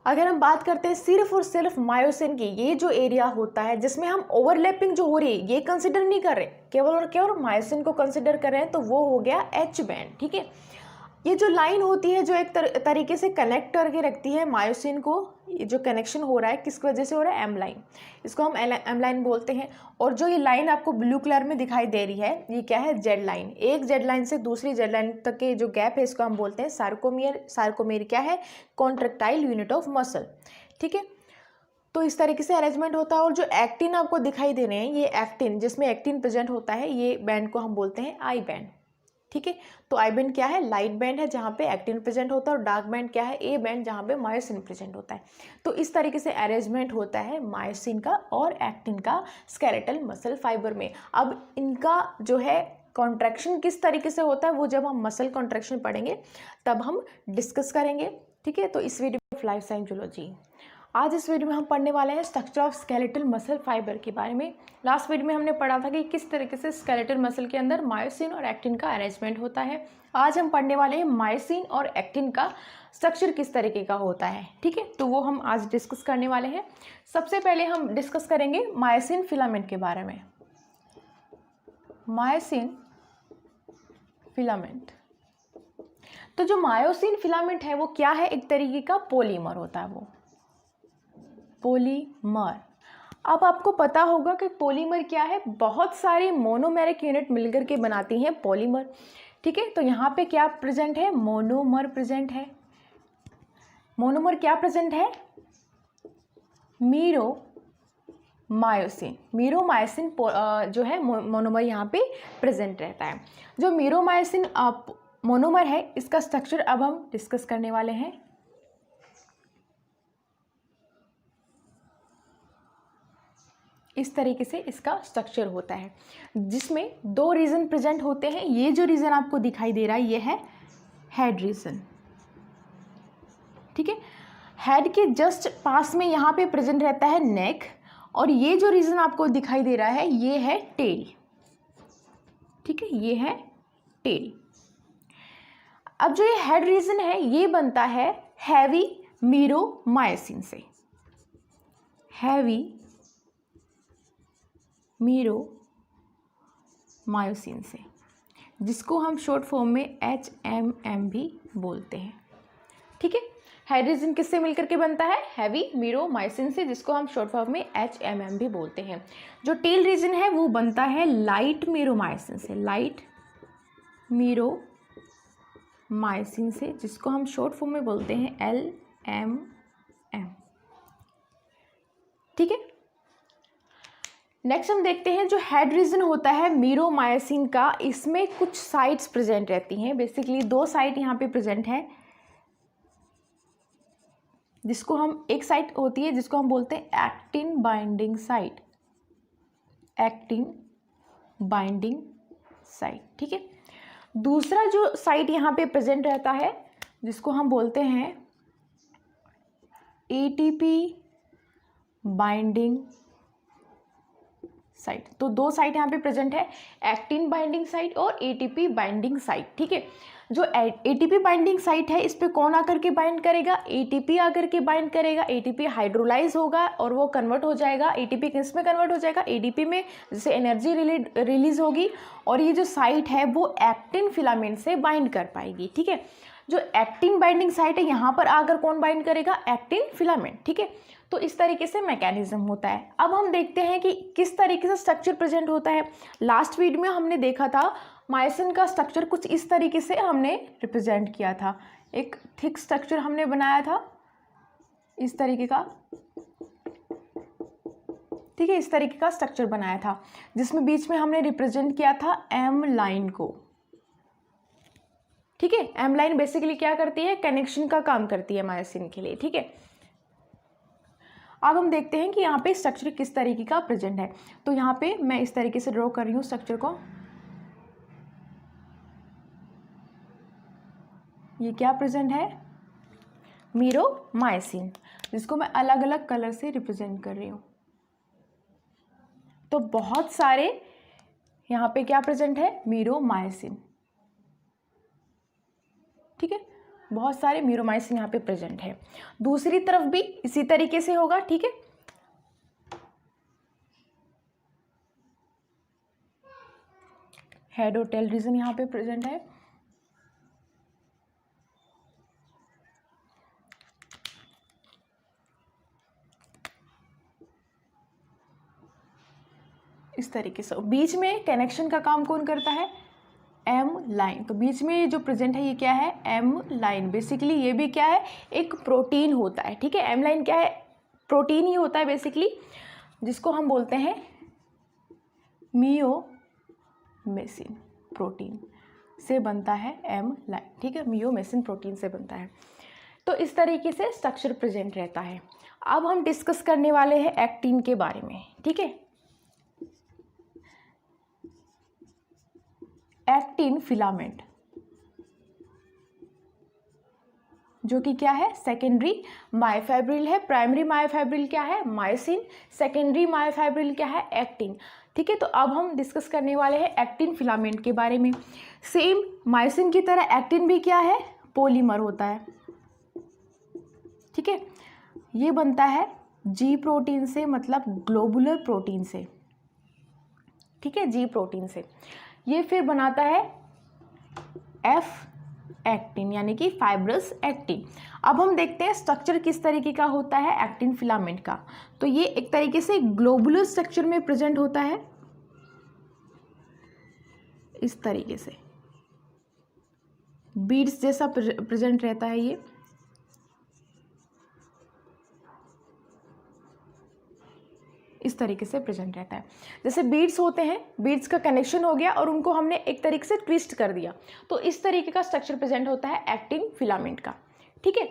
अगर हम बात करते हैं सिर्फ और सिर्फ मायोसिन की, ये जो एरिया होता है जिसमें हम ओवरलैपिंग जो हो रही है ये कंसिडर नहीं कर रहे, केवल और केवल मायोसिन को कंसिडर कर रहे हैं, तो वो हो गया एच बैंड। ठीक है, ये जो लाइन होती है जो एक तरीके से कनेक्ट करके रखती है मायोसिन को, ये जो कनेक्शन हो रहा है किस वजह से हो रहा है, एम लाइन, इसको हम एम लाइन बोलते हैं। और जो ये लाइन आपको ब्लू कलर में दिखाई दे रही है ये क्या है, जेड लाइन। एक जेड लाइन से दूसरी जेड लाइन तक के जो गैप है इसको हम बोलते हैं सार्कोमियर। सार्कोमियर क्या है, कॉन्ट्रैक्टाइल यूनिट ऑफ मसल। ठीक है, तो इस तरीके से अरेंजमेंट होता है। और जो एक्टिन आपको दिखाई दे रहे हैं, ये एक्टिन जिसमें एक्टिन प्रेजेंट होता है, ये बैंड को हम बोलते हैं आई बैंड। ठीक है, तो आई बैंड क्या है, लाइट बैंड है जहाँ पे एक्टिन प्रेजेंट होता है, और डार्क बैंड क्या है, ए बैंड जहाँ पे मायोसिन प्रेजेंट होता है। तो इस तरीके से अरेंजमेंट होता है मायोसिन का और एक्टिन का स्केलेटल मसल फाइबर में। अब इनका जो है कॉन्ट्रैक्शन किस तरीके से होता है वो जब हम मसल कॉन्ट्रैक्शन पढ़ेंगे तब हम डिस्कस करेंगे। ठीक है, तो इस वीडियो में लाइफ साइंस जूलॉजी, आज इस वीडियो में हम पढ़ने वाले हैं structure of skeletal muscle fibre के बारे में। लास्ट वीडियो में हमने पढ़ा था कि किस तरीके से स्केलेटल मसल के अंदर मायोसिन और एक्टिन का अरेंजमेंट होता है। आज हम पढ़ने वाले हैं मायोसिन और एक्टिन का स्ट्रक्चर किस तरीके का होता है। ठीक है, तो वो हम आज डिस्कस करने वाले हैं। सबसे पहले हम डिस्कस करेंगे मायोसिन फिलामेंट के बारे में। मायोसिन फिलामेंट, तो जो मायोसिन फिलामेंट है वो क्या है, एक तरीके का पॉलीमर होता है, वो पॉलीमर। अब आपको पता होगा कि पॉलीमर क्या है, बहुत सारी मोनोमेरिक यूनिट मिलकर के बनाती हैं पॉलीमर, ठीक है। तो यहाँ पे क्या प्रेजेंट है, मोनोमर प्रेजेंट है। मोनोमर क्या प्रेजेंट है, मीरोमायोसिन। मीरोमायोसिन जो है मोनोमर यहाँ पे प्रेजेंट रहता है। जो मीरोमायोसिन मोनोमर है, इसका स्ट्रक्चर अब हम डिस्कस करने वाले हैं। इस तरीके से इसका स्ट्रक्चर होता है, जिसमें 2 रीजन प्रेजेंट होते हैं। ये जो रीजन आपको दिखाई दे रहा है ये है हेड रीजन, ठीक है। हेड के जस्ट पास में यहाँ पे प्रेजेंट रहता है नेक, और ये जो रीजन आपको दिखाई दे रहा है ये है टेल, ठीक है, ये है टेल। अब जो ये हेड रीजन है ये बनता है हैवी मीरोमायोसिन से, हैवी मीरोमायोसिन से, जिसको हम शॉर्ट फॉर्म में HMM भी बोलते हैं, ठीक है। हेड रीजन किससे मिलकर के बनता है, हैवी मीरोमायोसिन से, जिसको हम शॉर्ट फॉर्म में HMM भी बोलते हैं। जो टेल रीजन है वो बनता है लाइट मीरोमायोसिन से, लाइट मीरोमायोसिन से, जिसको हम शॉर्ट फॉर्म में बोलते हैं LMM, ठीक है। नेक्स्ट हम देखते हैं जो हेड रीजन होता है मीरोमायोसिन का, इसमें कुछ साइट्स प्रेजेंट रहती हैं। बेसिकली 2 साइट यहाँ पे प्रेजेंट है, जिसको हम, एक साइट होती है जिसको हम बोलते हैं actin binding site, actin binding site, ठीक है। दूसरा जो साइट यहाँ पे प्रेजेंट रहता है जिसको हम बोलते हैं ATP बाइंडिंग साइट। तो 2 साइट यहाँ पे प्रेजेंट है, एक्टिन बाइंडिंग साइट और ATP बाइंडिंग साइट, ठीक है। जो ATP बाइंडिंग साइट है इस पे कौन आकर के बाइंड करेगा, ATP आकर के बाइंड करेगा। ATP हाइड्रोलाइज होगा और वो कन्वर्ट हो जाएगा, ATP किस में कन्वर्ट हो जाएगा, ADP में, जिससे एनर्जी रिलीज होगी, और ये जो साइट है वो एक्टिन फिलामेंट से बाइंड कर पाएगी, ठीक है। जो एक्टिन बाइंडिंग साइट है यहाँ पर आकर कौन बाइंड करेगा, एक्टिन फिलामेंट, ठीक है। तो इस तरीके से मैकेनिज्म होता है। अब हम देखते हैं कि किस तरीके से स्ट्रक्चर प्रेजेंट होता है। लास्ट वीडियो में हमने देखा था मायोसिन का स्ट्रक्चर कुछ इस तरीके से हमने रिप्रेजेंट किया था, एक थिक स्ट्रक्चर हमने बनाया था इस तरीके का, ठीक है, इस तरीके का स्ट्रक्चर बनाया था, जिसमें बीच में हमने रिप्रेजेंट किया था M लाइन को, ठीक है। M लाइन बेसिकली क्या करती है, कनेक्शन का काम करती है मायोसिन के लिए, ठीक है। अब हम देखते हैं कि यहाँ पे स्ट्रक्चर किस तरीके का प्रेजेंट है। तो यहाँ पे मैं इस तरीके से ड्रॉ कर रही हूँ स्ट्रक्चर को। ये क्या प्रेजेंट है, मीरोमायोसिन, जिसको मैं अलग अलग कलर से रिप्रेजेंट कर रही हूँ। तो बहुत सारे यहाँ पे क्या प्रेजेंट है, मीरोमायोसिन, ठीक है, बहुत सारे मीरोमायोसिन यहाँ पे प्रेजेंट है। दूसरी तरफ भी इसी तरीके से होगा, ठीक है। हेड और टेल रीजन यहाँ पे प्रेजेंट है। इस तरीके से बीच में कनेक्शन का काम कौन करता है, M लाइन। तो बीच में जो प्रेजेंट है ये क्या है, M लाइन। बेसिकली ये भी क्या है, एक प्रोटीन होता है, ठीक है। M लाइन क्या है, प्रोटीन ही होता है बेसिकली, जिसको हम बोलते हैं मियोमेसिन प्रोटीन से बनता है M लाइन, ठीक है, मियोमेसिन प्रोटीन से बनता है। तो इस तरीके से स्ट्रक्चर प्रेजेंट रहता है। अब हम डिस्कस करने वाले हैं एक्टिन के बारे में, ठीक है। एक्टिन फिलामेंट जो कि क्या है, सेकेंडरी मायोफाइब्रिल है। प्राइमरी मायोफाइब्रिल क्या है, मायोसिन। सेकेंडरी मायोफाइब्रिल क्या है, एक्टिन, ठीक है। तो अब हम डिस्कस करने वाले हैं एक्टिन फिलामेंट के बारे में। सेम मायोसिन की तरह एक्टिन भी क्या है, पॉलीमर होता है, ठीक है। ये बनता है G प्रोटीन से, मतलब ग्लोबुलर प्रोटीन से, ठीक है, G प्रोटीन से। ये फिर बनाता है F एक्टिन, यानी कि फाइब्रस एक्टिन। अब हम देखते हैं स्ट्रक्चर किस तरीके का होता है एक्टिन फिलामेंट का। तो ये एक तरीके से ग्लोबुलर स्ट्रक्चर में प्रेजेंट होता है, इस तरीके से बीड्स जैसा प्रेजेंट रहता है, ये इस तरीके से प्रेजेंट रहता है। जैसे बीड्स होते हैं, बीड्स का कनेक्शन हो गया और उनको हमने एक तरीके से ट्विस्ट कर दिया, तो इस तरीके का स्ट्रक्चर प्रेजेंट होता है एक्टिन फिलामेंट का। ठीक है,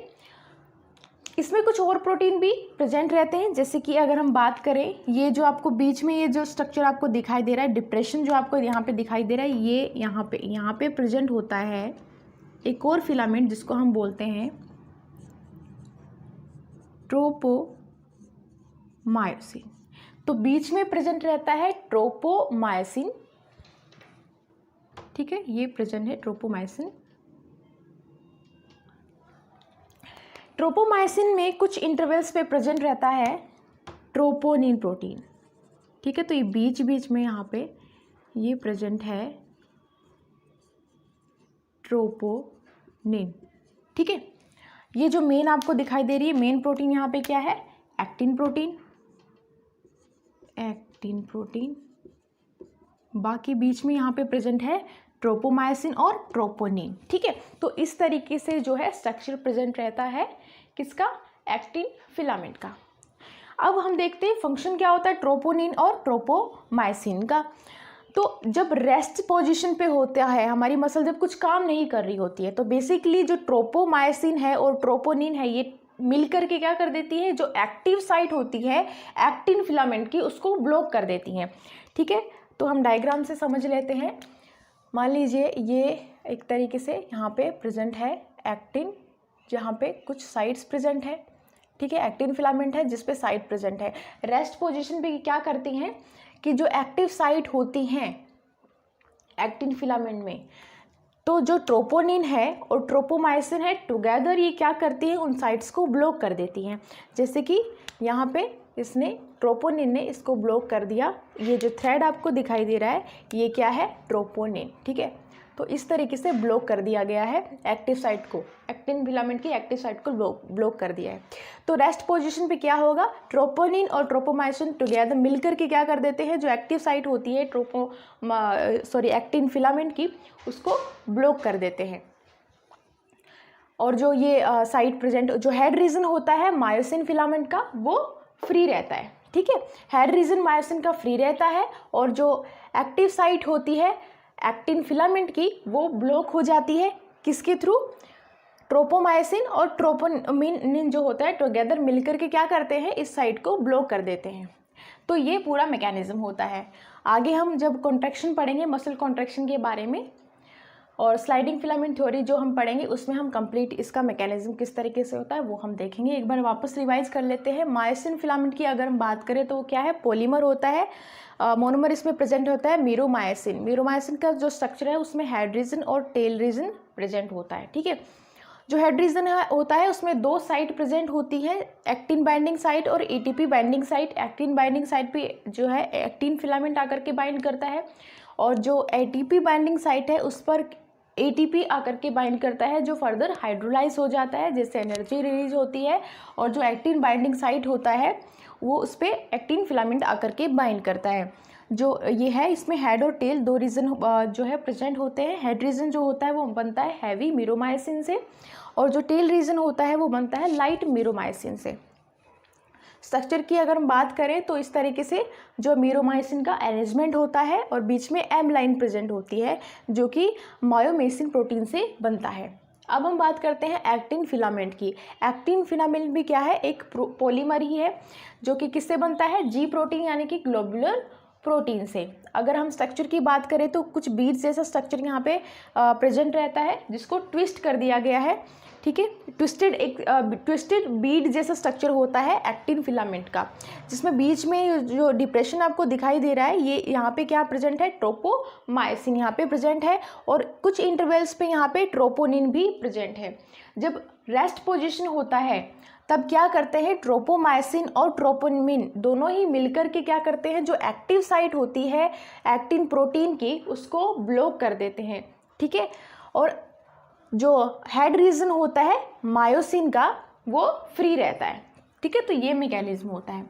इसमें कुछ और प्रोटीन भी प्रेजेंट रहते हैं, जैसे कि अगर हम बात करें, ये जो आपको बीच में ये जो स्ट्रक्चर आपको दिखाई दे रहा है, डिप्रेशन जो आपको यहाँ पे दिखाई दे रहा है, ये यहाँ पे प्रेजेंट होता है एक और फिलामेंट जिसको हम बोलते हैं ट्रोपोमायोसिन। तो बीच में प्रेजेंट रहता है ट्रोपोमायोसिन। ठीक है, ये प्रेजेंट है ट्रोपोमायोसिन। ट्रोपोमायोसिन में कुछ इंटरवल्स पे प्रेजेंट रहता है ट्रोपोनिन प्रोटीन। ठीक है, तो ये बीच बीच में यहाँ पे ये प्रेजेंट है ट्रोपोनिन। ठीक है, ये जो मेन आपको दिखाई दे रही है मेन प्रोटीन यहाँ पे क्या है, एक्टिन प्रोटीन, एक्टिन प्रोटीन। बाकी बीच में यहाँ पे प्रेजेंट है ट्रोपोमायोसिन और ट्रोपोनिन। ठीक है, तो इस तरीके से जो है स्ट्रक्चर प्रेजेंट रहता है किसका, एक्टिन फिलामेंट का। अब हम देखते हैं फंक्शन क्या होता है ट्रोपोनिन और ट्रोपोमायोसिन का। तो जब रेस्ट पोजीशन पे होता है हमारी मसल, जब कुछ काम नहीं कर रही होती है, तो बेसिकली जो ट्रोपोमायोसिन है और ट्रोपोनिन है ये मिलकर के क्या कर देती है, जो एक्टिव साइट होती है एक्टिन फिलामेंट की उसको ब्लॉक कर देती हैं। ठीक है, तो हम डायग्राम से समझ लेते हैं। मान लीजिए ये एक तरीके से यहाँ पे प्रेजेंट है एक्टिन, जहाँ पे कुछ साइट्स प्रेजेंट है। ठीक है, एक्टिन फिलामेंट है जिस पे साइट प्रेजेंट है। रेस्ट पोजीशन पे क्या करती हैं कि जो एक्टिव साइट होती हैं एक्टिन फिलामेंट में, तो जो ट्रोपोनिन है और ट्रोपोमायोसिन है टुगेदर ये क्या करती है, उन साइट्स को ब्लॉक कर देती हैं। जैसे कि यहाँ पे इसने ट्रोपोनिन ने इसको ब्लॉक कर दिया। ये जो थ्रेड आपको दिखाई दे रहा है ये क्या है, ट्रोपोनिन। ठीक है, तो इस तरीके से ब्लॉक कर दिया गया है एक्टिव साइट को, एक्टिन फिलामेंट की एक्टिव साइट को ब्लॉक कर दिया है। तो रेस्ट पोजीशन पे क्या होगा, ट्रोपोनिन और ट्रोपोमायोसिन टुगेदर मिलकर के क्या कर देते हैं, जो एक्टिव साइट होती है एक्टिन फिलामेंट की उसको ब्लॉक कर देते हैं। और जो ये साइट प्रेजेंट, जो हेड रीजन होता है मायोसिन फिलामेंट का वो फ्री रहता है। ठीक है, हेड रीजन मायोसिन का फ्री रहता है और जो एक्टिव साइट होती है एक्टिन फिलामेंट की वो ब्लॉक हो जाती है, किसके थ्रू, ट्रोपोमायोसिन और ट्रोपोनिन जो होता है टुगेदर मिलकर के क्या करते हैं, इस साइट को ब्लॉक कर देते हैं। तो ये पूरा मैकेनिज्म होता है। आगे हम जब कॉन्ट्रैक्शन पढ़ेंगे मसल कॉन्ट्रैक्शन के बारे में और स्लाइडिंग फिलामेंट थ्योरी जो हम पढ़ेंगे उसमें हम कंप्लीट इसका मैकेनिज्म किस तरीके से होता है वो हम देखेंगे। एक बार वापस रिवाइज कर लेते हैं। मायोसिन फिलामेंट की अगर हम बात करें तो क्या है, पॉलीमर होता है, मोनोमर इसमें प्रेजेंट होता है मीरोमायोसिन। मीरोमायोसिन का जो स्ट्रक्चर है उसमें हेड रीजन और टेल रीजन प्रेजेंट होता है। ठीक है, जो हेड रीजन होता है उसमें दो साइट प्रेजेंट होती है, एक्टिन बाइंडिंग साइट और ATP binding site. Actin binding site पे जो है एक्टिन फिलामेंट आकर के बाइंड करता है और जो एटीपी बाइंडिंग साइट है उस पर एटीपी आकर के बाइंड करता है, जो फर्दर हाइड्रोलाइज हो जाता है जिससे एनर्जी रिलीज होती है। और जो एक्टिन बाइंडिंग साइट होता है वो उस पर एक्टिन फिलामेंट आकर के बाइंड करता है। जो ये है इसमें हेड और टेल दो रीजन जो है प्रेजेंट होते हैं। हेड रीजन जो होता है वो बनता है हैवी मीरोमायोसिन से और जो टेल रीजन होता है वो बनता है लाइट मीरोमायोसिन से। स्ट्रक्चर की अगर हम बात करें तो इस तरीके से जो मीरोमायोसिन का अरेंजमेंट होता है और बीच में एम लाइन प्रेजेंट होती है जो कि मायोमेसिन प्रोटीन से बनता है। अब हम बात करते हैं एक्टिन फिलामेंट की। एक्टिन फिलामेंट भी क्या है, एक पॉलीमर ही है जो कि किससे बनता है, जी प्रोटीन यानी कि ग्लोबुलर प्रोटीन से। अगर हम स्ट्रक्चर की बात करें तो कुछ बीड्स जैसा स्ट्रक्चर यहाँ पे प्रेजेंट रहता है जिसको ट्विस्ट कर दिया गया है। ठीक है, ट्विस्टेड बीड जैसा स्ट्रक्चर होता है एक्टिन फिलामेंट का, जिसमें बीच में जो डिप्रेशन आपको दिखाई दे रहा है ये यहाँ पे क्या प्रेजेंट है, ट्रोपोमायोसिन यहाँ पे प्रेजेंट है और कुछ इंटरवल्स पे यहाँ पे ट्रोपोनिन भी प्रेजेंट है। जब रेस्ट पोजीशन होता है तब क्या करते हैं, ट्रोपोमायोसिन और ट्रोपोनिन दोनों ही मिलकर के क्या करते हैं, जो एक्टिव साइट होती है एक्टिन प्रोटीन की उसको ब्लॉक कर देते हैं। ठीक है, और जो हेड रीजन होता है मायोसिन का वो फ्री रहता है। ठीक है, तो ये मैकेनिज्म होता है।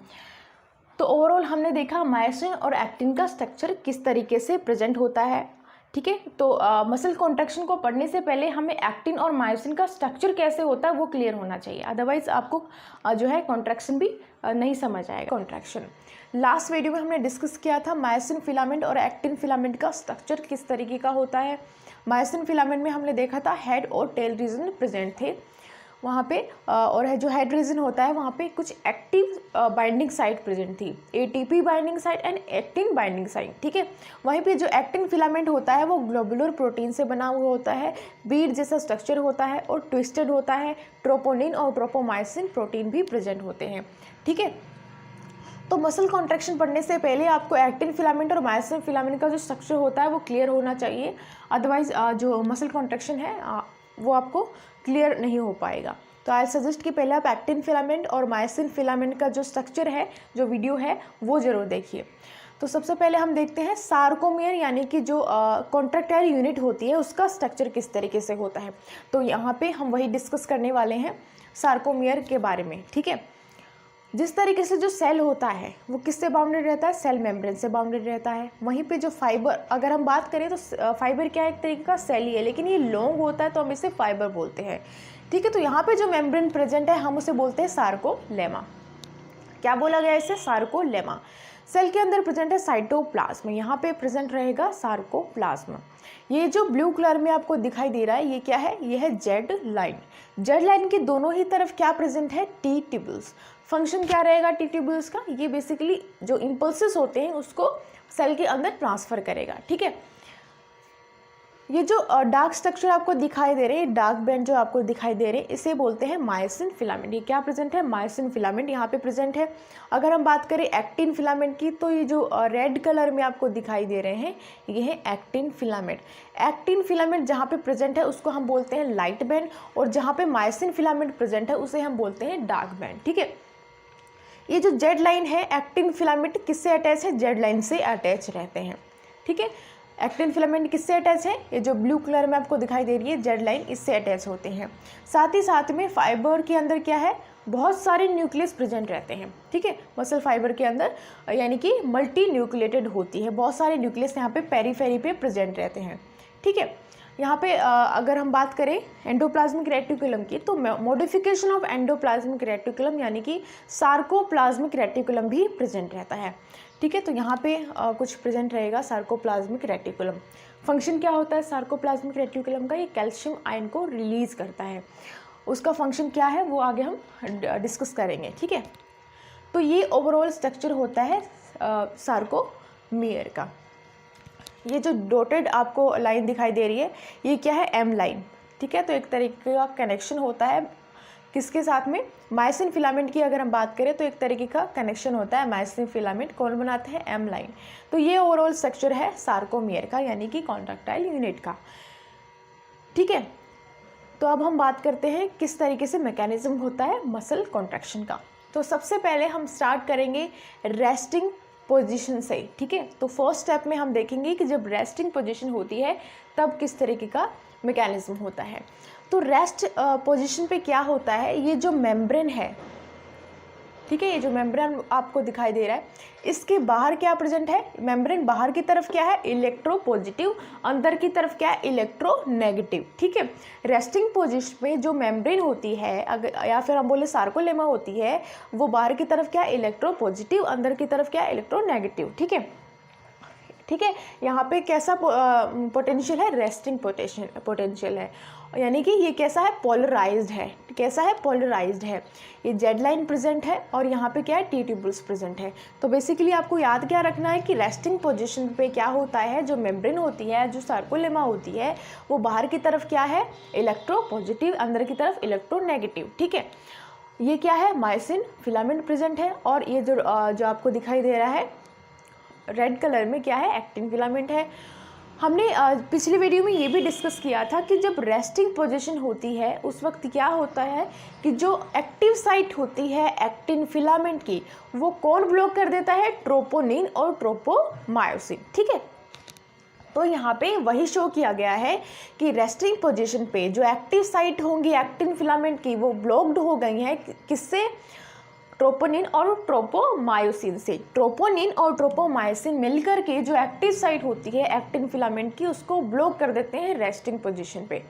तो ओवरऑल हमने देखा मायोसिन और एक्टिन का स्ट्रक्चर किस तरीके से प्रेजेंट होता है। ठीक है, तो मसल कॉन्ट्रैक्शन को पढ़ने से पहले हमें एक्टिन और मायोसिन का स्ट्रक्चर कैसे होता है वो क्लियर होना चाहिए, अदरवाइज आपको जो है कॉन्ट्रैक्शन भी नहीं समझ आएगा। कॉन्ट्रैक्शन लास्ट वीडियो में हमने डिस्कस किया था मायोसिन फिलामेंट और एक्टिन फिलामेंट का स्ट्रक्चर किस तरीके का होता है। मायोसिन फिलामेंट में हमने देखा था हेड और टेल रीजन प्रेजेंट थे वहाँ पे, और जो हेड रीजन होता है वहाँ पे कुछ एक्टिव बाइंडिंग साइट प्रेजेंट थी, ATP binding site and actin binding site. ठीक है, वहीं पे जो एक्टिन फिलामेंट होता है वो ग्लोबुलर प्रोटीन से बना हुआ होता है, बीड जैसा स्ट्रक्चर होता है और ट्विस्टेड होता है। ट्रोपोनिन और ट्रोपोमाइसिन प्रोटीन भी प्रेजेंट होते हैं। ठीक है, तो मसल कॉन्ट्रैक्शन पढ़ने से पहले आपको एक्टिन फिलामेंट और मायोसिन फिलामेंट का जो स्ट्रक्चर होता है वो क्लियर होना चाहिए, अदरवाइज जो मसल कॉन्ट्रैक्शन है वो आपको क्लियर नहीं हो पाएगा। तो आई सजेस्ट कि पहले आप एक्टिन फिलामेंट और मायोसिन फिलामेंट का जो स्ट्रक्चर है, जो वीडियो है वो ज़रूर देखिए। तो सबसे पहले हम देखते हैं सार्कोमियर यानी कि जो कॉन्ट्रैक्टाइल यूनिट होती है उसका स्ट्रक्चर किस तरीके से होता है। तो यहाँ पे हम वही डिस्कस करने वाले हैं सार्कोमियर के बारे में। ठीक है, जिस तरीके से जो सेल होता है वो किससे बाउंडेड रहता है, सेल मेम्ब्रेन से बाउंडेड रहता है। वहीं पे जो फाइबर, अगर हम बात करें तो फाइबर क्या है, एक तरीके का सेल ही है, लेकिन ये लॉन्ग होता है तो हम इसे फाइबर बोलते हैं। ठीक है, तो यहाँ पे जो मेम्ब्रेन प्रेजेंट है हम उसे बोलते हैं सार्कोलेमा। क्या बोला गया इसे, सार्कोलेमा। सेल के अंदर प्रेजेंट है साइटोप्लाज्म, यहाँ पे प्रेजेंट रहेगा सार्कोप्लाज्म। ये जो ब्लू कलर में आपको दिखाई दे रहा है ये क्या है, ये है जेड लाइन। जेड लाइन के दोनों ही तरफ क्या प्रेजेंट है, टी ट्यूब्यूल्स। फंक्शन क्या रहेगा टी ट्यूब्यूल्स का, ये बेसिकली जो इम्पल्सेस होते हैं उसको सेल के अंदर ट्रांसफर करेगा। ठीक है, ये जो डार्क स्ट्रक्चर आपको दिखाई दे रहे हैं, डार्क बैंड जो आपको दिखाई दे रहे हैं, इसे बोलते हैं मायोसिन फिलामेंट। ये क्या प्रेजेंट है, मायोसिन फिलामेंट यहाँ पे प्रेजेंट है। अगर हम बात करें एक्टिन फिलामेंट की तो ये जो रेड कलर में आपको दिखाई दे रहे हैं ये है एक्टिन फिलामेंट। एक्टिन फिलामेंट जहाँ पे प्रेजेंट है उसको हम बोलते हैं लाइट बैंड, और जहाँ पे मायोसिन फिलामेंट प्रेजेंट है उसे हम बोलते हैं डार्क बैंड। ठीक है, ये जो जेड लाइन है, एक्टिन फिलामेंट किससे अटैच है, जेड लाइन से अटैच रहते हैं। ठीक है, एक्टिन फिलामेंट किससे अटैच है, ये जो ब्लू कलर में आपको दिखाई दे रही है जेड लाइन, इससे अटैच होते हैं। साथ ही साथ में फाइबर के अंदर क्या है, बहुत सारे न्यूक्लियस प्रेजेंट रहते हैं। ठीक है, मसल फाइबर के अंदर यानी कि मल्टी न्यूक्लिएटेड होती है, बहुत सारे न्यूक्लियस यहाँ पे पेरीफेरी पे प्रेजेंट रहते हैं। ठीक है, यहाँ पे अगर हम बात करें एंडोप्लाज्मिक रेटिकुलम की तो मॉडिफिकेशन ऑफ एंडोप्लाज्मिक रेटिकुलम यानी कि सार्कोप्लाज्मिक रेटिकुलम भी प्रेजेंट रहता है। ठीक है, तो यहाँ पे कुछ प्रेजेंट रहेगा सार्कोप्लाज्मिक रेटिकुलम। फंक्शन क्या होता है सार्कोप्लाज्मिक रेटिकुलम का, ये कैल्शियम आयन को रिलीज करता है। उसका फंक्शन क्या है वो आगे हम डिस्कस करेंगे। ठीक है, तो ये ओवरऑल स्ट्रक्चर होता है सार्कोमियर का। ये जो डॉटेड आपको लाइन दिखाई दे रही है ये क्या है, एम लाइन। ठीक है, तो एक तरीके का कनेक्शन होता है किसके साथ में, मायोसिन फिलामेंट की अगर हम बात करें तो एक तरीके का कनेक्शन होता है मायोसिन फिलामेंट, कौन बनाते हैं, एम लाइन। तो ये ओवरऑल स्ट्रक्चर है सार्कोमियर का यानी कि कॉन्ट्रैक्टाइल यूनिट का। ठीक है, तो अब हम बात करते हैं किस तरीके से मैकेनिज्म होता है मसल कॉन्ट्रैक्शन का। तो सबसे पहले हम स्टार्ट करेंगे रेस्टिंग पोजीशन से। ठीक है, तो फर्स्ट स्टेप में हम देखेंगे कि जब रेस्टिंग पोजीशन होती है तब किस तरीके का मैकेनिज्म होता है। तो रेस्ट पोजीशन पे क्या होता है, ये जो मेम्ब्रेन है, ठीक है, ये जो मेम्ब्रेन आपको दिखाई दे रहा है इसके बाहर क्या प्रेजेंट है, मेम्ब्रेन बाहर की तरफ क्या है, इलेक्ट्रो पॉजिटिव, अंदर की तरफ क्या है, इलेक्ट्रो नेगेटिव। ठीक है, रेस्टिंग पोजीशन पे जो मेम्ब्रेन होती है अगर या फिर हम बोले सार्कोलेमा होती है वो बाहर की तरफ क्या है, इलेक्ट्रो पॉजिटिव, अंदर की तरफ क्या है, इलेक्ट्रो नेगेटिव। ठीक है, ठीक है, यहाँ पे कैसा पोटेंशियल है, रेस्टिंग पोटेंशियल है, यानी कि ये कैसा है, पोलराइज्ड है। कैसा है, पोलराइज्ड है। ये जेड लाइन प्रेजेंट है और यहाँ पे क्या है, टी ट्यूब्यूल्स प्रेजेंट है। तो बेसिकली आपको याद क्या रखना है कि रेस्टिंग पोजीशन पे क्या होता है, जो मेम्ब्रेन होती है, जो सार्कोलेमा होती है वो बाहर की तरफ क्या है, इलेक्ट्रो पॉजिटिव, अंदर की तरफ इलेक्ट्रो नेगेटिव। ठीक है, ये क्या है, मायोसिन फिलामेंट प्रेजेंट है, और ये जो आपको दिखाई दे रहा है रेड कलर में क्या है, एक्टिन फिलामेंट है। हमने पिछली वीडियो में ये भी डिस्कस किया था कि जब रेस्टिंग पोजीशन होती है उस वक्त क्या होता है कि जो एक्टिव साइट होती है एक्टिन फिलामेंट की वो कौन ब्लॉक कर देता है, ट्रोपोनिन और ट्रोपोमायोसिन। ठीक है, तो यहाँ पे वही शो किया गया है कि रेस्टिंग पोजीशन पे जो एक्टिव साइट होंगी एक्टिन फिलामेंट की वो ब्लॉक्ड हो गई हैं किससे, ट्रोपोनिन और ट्रोपोमायोसिन से। ट्रोपोनिन और ट्रोपोमायोसिन मिलकर के जो एक्टिव साइट होती है एक्टिन फिलामेंट की उसको ब्लॉक कर देते हैं रेस्टिंग पोजीशन पे,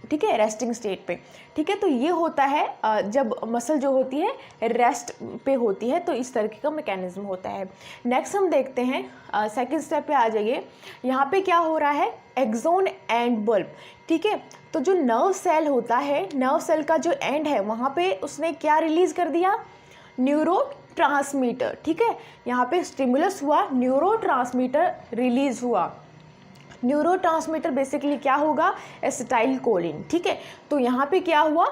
ठीक है, रेस्टिंग स्टेट पे, ठीक है। तो ये होता है जब मसल जो होती है रेस्ट पे होती है, तो इस तरीके का मैकेनिज्म होता है। नेक्स्ट हम देखते हैं सेकंड स्टेप पे आ जाइए। यहाँ पे क्या हो रहा है, एक्सोन एंड बल्ब, ठीक है। तो जो नर्व सेल होता है, नर्व सेल का जो एंड है वहाँ पे उसने क्या रिलीज कर दिया, न्यूरोट्रांसमीटर, ठीक है। यहाँ पे स्टिमुलस हुआ, न्यूरोट्रांसमीटर रिलीज हुआ। न्यूरोट्रांसमीटर बेसिकली क्या होगा, एसिटाइल कोलिन, ठीक है। तो यहाँ पे क्या हुआ,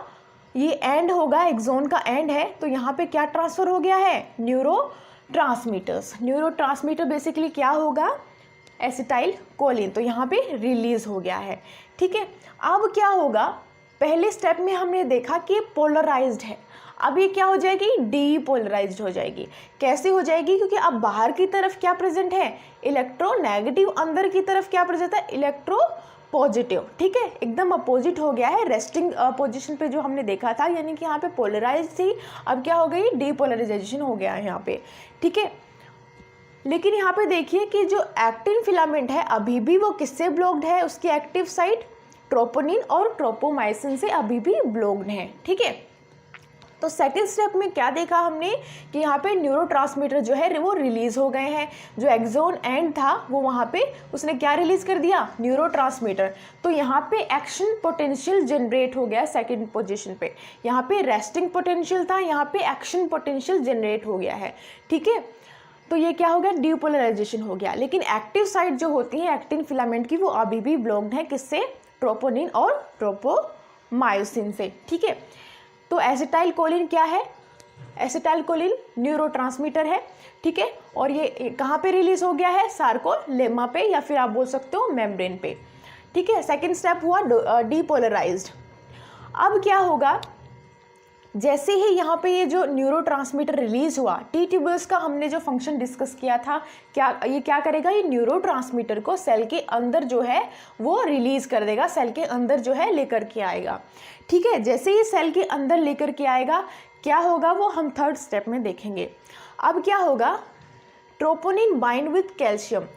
ये एंड होगा, एक्सोन का एंड है, तो यहाँ पे क्या ट्रांसफर हो गया है, न्यूरोट्रांसमीटर्स। न्यूरोट्रांसमीटर बेसिकली क्या होगा, एसिटाइल कोलिन, तो यहाँ पे रिलीज हो गया है, ठीक है। अब क्या होगा, पहले स्टेप में हमने देखा कि पोलराइज्ड है, अब ये क्या हो जाएगी, डीपोलराइज्ड हो जाएगी। कैसे हो जाएगी, क्योंकि अब बाहर की तरफ क्या प्रेजेंट है, इलेक्ट्रोनेगेटिव, अंदर की तरफ क्या प्रेजेंट है, इलेक्ट्रो पॉजिटिव, ठीक है, एकदम अपोजिट हो गया है रेस्टिंग पोजीशन पे जो हमने देखा था, यानी कि यहाँ पे पोलराइज थी, अब क्या हो गई, डीपोलराइजेशन हो गया है यहाँ पे, ठीक है। लेकिन यहाँ पे देखिए कि जो एक्टिन फिलामेंट है अभी भी वो किससे ब्लॉक्ड है, उसकी एक्टिव साइट ट्रोपोनिन और ट्रोपोमायोसिन से अभी भी ब्लॉक्ड है, ठीक है। तो सेकंड स्टेप में क्या देखा हमने कि यहाँ पे न्यूरोट्रांसमीटर जो है वो रिलीज हो गए हैं, जो एक्सोन एंड था वो वहाँ पे उसने क्या रिलीज कर दिया, न्यूरोट्रांसमीटर। तो यहाँ पे एक्शन पोटेंशियल जनरेट हो गया सेकंड पोजीशन पे, यहाँ पे रेस्टिंग पोटेंशियल था, यहाँ पे एक्शन पोटेंशियल जनरेट हो गया है, ठीक है। तो ये क्या हो गया, डीपोलराइजेशन हो गया। लेकिन एक्टिव साइट जो होती है एक्टिन फिलामेंट की वो अभी भी ब्लॉक्ड है, किससे, ट्रोपोनिन और ट्रोपोमायोसिन से, ठीक है। तो एसिटाइल कोलिन क्या है, एसिटाइल कोलिन न्यूरोट्रांसमीटर है, ठीक है, और ये कहाँ पे रिलीज हो गया है, सार्कोलेमा पे, या फिर आप बोल सकते हो मेम्ब्रेन पे, ठीक है। सेकंड स्टेप हुआ डीपोलराइज्ड। अब क्या होगा, जैसे ही यहाँ पे ये जो न्यूरोट्रांसमीटर रिलीज हुआ, टी ट्यूबल्स का हमने जो फंक्शन डिस्कस किया था, ये क्या करेगा, ये न्यूरोट्रांसमीटर को सेल के अंदर जो है वो रिलीज कर देगा, सेल के अंदर जो है लेकर के आएगा, ठीक है। जैसे ही सेल के अंदर लेकर के आएगा क्या होगा, वो हम थर्ड स्टेप में देखेंगे। अब क्या होगा, ट्रोपोनिन बाइंड विथ कैल्शियम,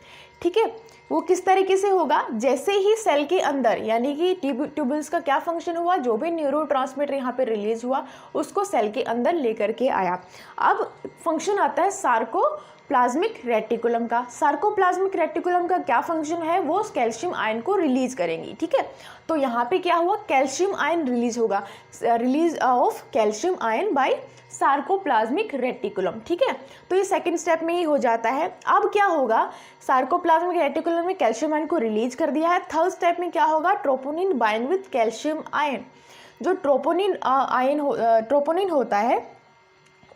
ठीक है। वो किस तरीके से होगा, जैसे ही सेल के अंदर, यानी कि ट्यूबल्स का क्या फंक्शन हुआ, जो भी न्यूरोट्रांसमीटर यहाँ पे रिलीज हुआ उसको सेल के अंदर लेकर के आया। अब फंक्शन आता है सार्कोप्लाज्मिक रेटिकुलम का। सार्कोप्लाज्मिक रेटिकुलम का क्या फंक्शन है, वो कैल्शियम आयन को रिलीज करेंगी, ठीक है। तो यहाँ पे क्या हुआ, कैल्शियम आयन रिलीज होगा, release of calcium ion bye sarcoplasmic reticulum, ठीक है। तो ये सेकंड स्टेप में ही हो जाता है। अब क्या होगा, सार्कोप्लाज्मिक रेटिकुलम में कैल्शियम आयन को रिलीज कर दिया है। थर्ड स्टेप में क्या होगा, troponin bind with calcium ion. जो ट्रोपोनिन होता है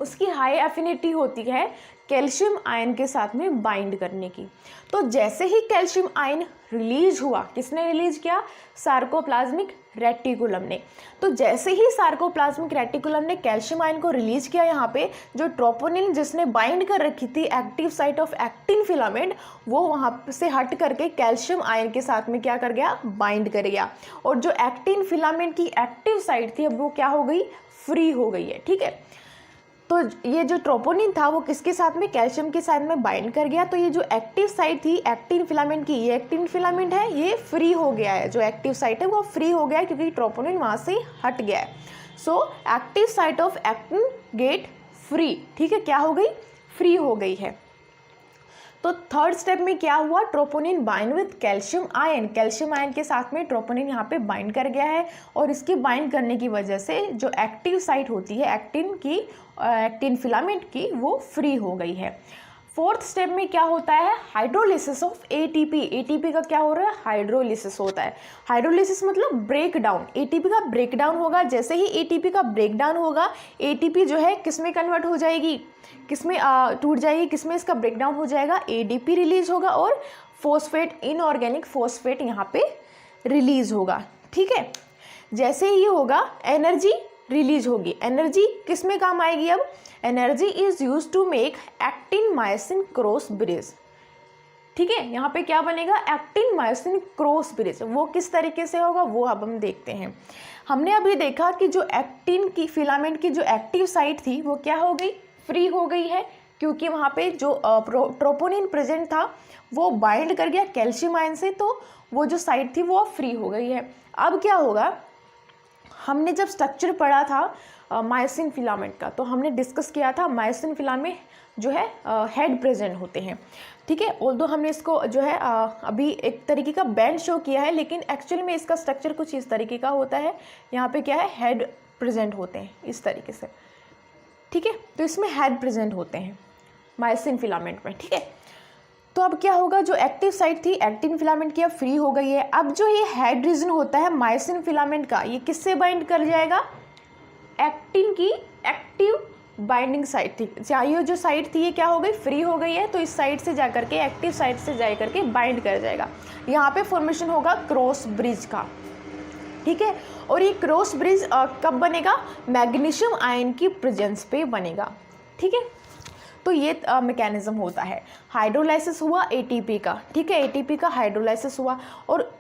उसकी हाई एफिनिटी होती है कैल्शियम आयन के साथ में बाइंड करने की। तो जैसे ही कैल्शियम आयन रिलीज हुआ, किसने रिलीज किया, सार्कोप्लाज्मिक रेटिकुलम ने। तो जैसे ही सार्कोप्लाज्मिक रेटिकुलम ने कैल्शियम आयन को रिलीज किया, यहाँ पे जो ट्रोपोनिन जिसने बाइंड कर रखी थी active site of actin filament, वो वहाँ से हट करके कैल्शियम आयन के साथ में क्या कर गया, बाइंड कर गया। और जो एक्टिन फिलामेंट की एक्टिव साइट थी अब वो क्या हो गई, फ्री हो गई है, ठीक है। तो ये जो ट्रोपोनिन था वो किसके साथ में, कैल्शियम के साथ में बाइंड कर गया। तो ये जो एक्टिव साइट थी एक्टिन फिलामेंट की, ये एक्टिन फिलामेंट है, ये फ्री हो गया है, जो एक्टिव साइट है वो फ्री हो गया है क्योंकि ट्रोपोनिन वहाँ से हट गया है। So active site of actin get free, ठीक है, क्या हो गई, फ्री हो गई है। तो थर्ड स्टेप में क्या हुआ, troponin bind with calcium ion, calcium ion के साथ में ट्रोपोनिन यहाँ पे बाइंड कर गया है, और इसके बाइंड करने की वजह से जो एक्टिव साइट होती है एक्टिन की, एक्टिन फिलामेंट की, वो फ्री हो गई है। फोर्थ स्टेप में क्या होता है, हाइड्रोलिसिस ऑफ एटीपी। एटीपी का क्या हो रहा है, हाइड्रोलिसिस होता है। हाइड्रोलिसिस मतलब ब्रेक डाउन, एटीपी का ब्रेक डाउन होगा। जैसे ही एटीपी का ब्रेक डाउन होगा, एटीपी जो है किस में कन्वर्ट हो जाएगी, किस में टूट जाएगी, किस में इसका ब्रेक डाउन हो जाएगा, एडीपी रिलीज होगा और फोस्फेट, इनऑर्गेनिक फोस्फेट यहाँ पे रिलीज होगा, ठीक है। जैसे ही होगा एनर्जी रिलीज होगी, एनर्जी किस में काम आएगी, अब energy is use to make actin myosin cross bridge, ठीक है, यहाँ पे क्या बनेगा, एक्टिन मायोसिन क्रॉस ब्रिज। वो किस तरीके से होगा वो अब हम देखते हैं। हमने अभी देखा कि जो एक्टिन की फिलामेंट की जो एक्टिव साइट थी वो क्या हो गई, फ्री हो गई है, क्योंकि वहाँ पे जो ट्रोपोनिन प्रेजेंट था वो बाइंड कर गया कैल्शियम आयन से, तो वो जो साइट थी वो फ्री हो गई है। अब क्या होगा, हमने जब स्ट्रक्चर पढ़ा था मायोसिन फिलामेंट का, तो हमने डिस्कस किया था मायोसिन फिलामेंट जो है हेड प्रेजेंट होते हैं। ठीक है, ऑल्दो हमने इसको जो है अभी एक तरीके का बैंड शो किया है, लेकिन एक्चुअली में इसका स्ट्रक्चर कुछ इस तरीके का होता है। यहाँ पे क्या है, हेड प्रेजेंट होते हैं इस तरीके से। ठीक है, तो इसमें हेड प्रेजेंट होते हैं मायोसिन फिलामेंट में। ठीक है, तो अब क्या होगा, जो एक्टिव साइट थी एक्टिन फिलामेंट की अब फ्री हो गई है। अब जो ये हेड रीजन होता है मायोसिन फिलामेंट का, ये किससे बाइंड कर जाएगा, एक्टिन की एक्टिव बाइंडिंग साइट थी। चाहिए जो साइट थी ये क्या हो गई, फ्री हो गई है, तो इस साइड से जा करके एक्टिव साइट से जा करके बाइंड कर जाएगा। यहाँ पे फॉर्मेशन होगा क्रॉस ब्रिज का। ठीक है, और ये क्रॉस ब्रिज कब बनेगा, मैग्नीशियम आयन की प्रेजेंस पे बनेगा। ठीक है, तो ये मैकेनिज्म होता है। हाइड्रोलाइसिस हुआ एटीपी का। ठीक है, एटीपी का हाइड्रोलाइसिस हुआ, और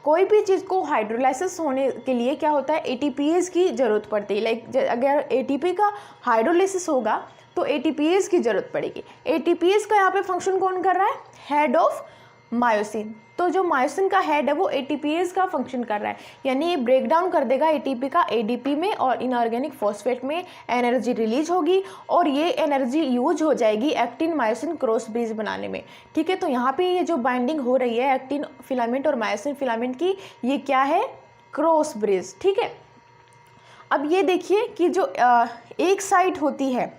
कोई भी चीज़ को हाइड्रोलाइसिस होने के लिए क्या होता है, एटीपीएस की ज़रूरत पड़ती है। लाइक अगर एटीपी का हाइड्रोलाइसिस होगा तो एटीपीएस की ज़रूरत पड़ेगी। एटीपीएस का यहाँ पे फंक्शन कौन कर रहा है, हेड ऑफ मायोसिन। तो जो मायोसिन का हेड है वो एटीपीएस का फंक्शन कर रहा है, यानी ये ब्रेक डाउन कर देगा एटीपी का एडीपी में, और इनऑर्गेनिक फॉस्फेट में एनर्जी रिलीज होगी, और ये एनर्जी यूज हो जाएगी एक्टिन मायोसिन क्रॉस ब्रिज बनाने में। ठीक है, तो यहाँ पे ये जो बाइंडिंग हो रही है एक्टिन फिलामेंट और मायोसिन फिलामेंट की, ये क्या है, क्रॉस ब्रिज। ठीक है, अब ये देखिए कि जो एक साइड होती है,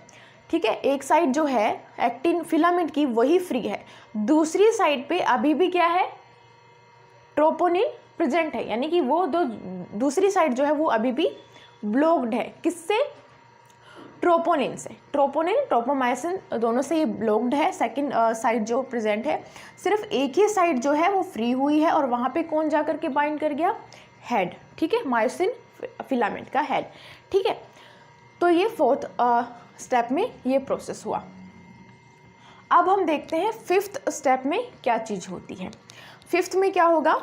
ठीक है, एक साइड जो है एक्टिन फिलामेंट की वही फ्री है, दूसरी साइड पे अभी भी क्या है, ट्रोपोनिन प्रेजेंट है, यानी कि वो दूसरी साइड जो है वो अभी भी ब्लॉक्ड है। किससे, ट्रोपोनिन से। ट्रोपोनिन ट्रोपोमायोसिन दोनों से ये ब्लॉक्ड है। सेकंड साइड जो प्रेजेंट है, सिर्फ एक ही साइड जो है वो फ्री हुई है, और वहाँ पे कौन जा करके बाइंड कर गया, हेड। ठीक है, मायोसिन फिलामेंट का हेड। ठीक है, तो ये फोर्थ स्टेप में ये प्रोसेस हुआ। अब हम देखते हैं फिफ्थ स्टेप में क्या चीज़ होती है। फिफ्थ में क्या होगा,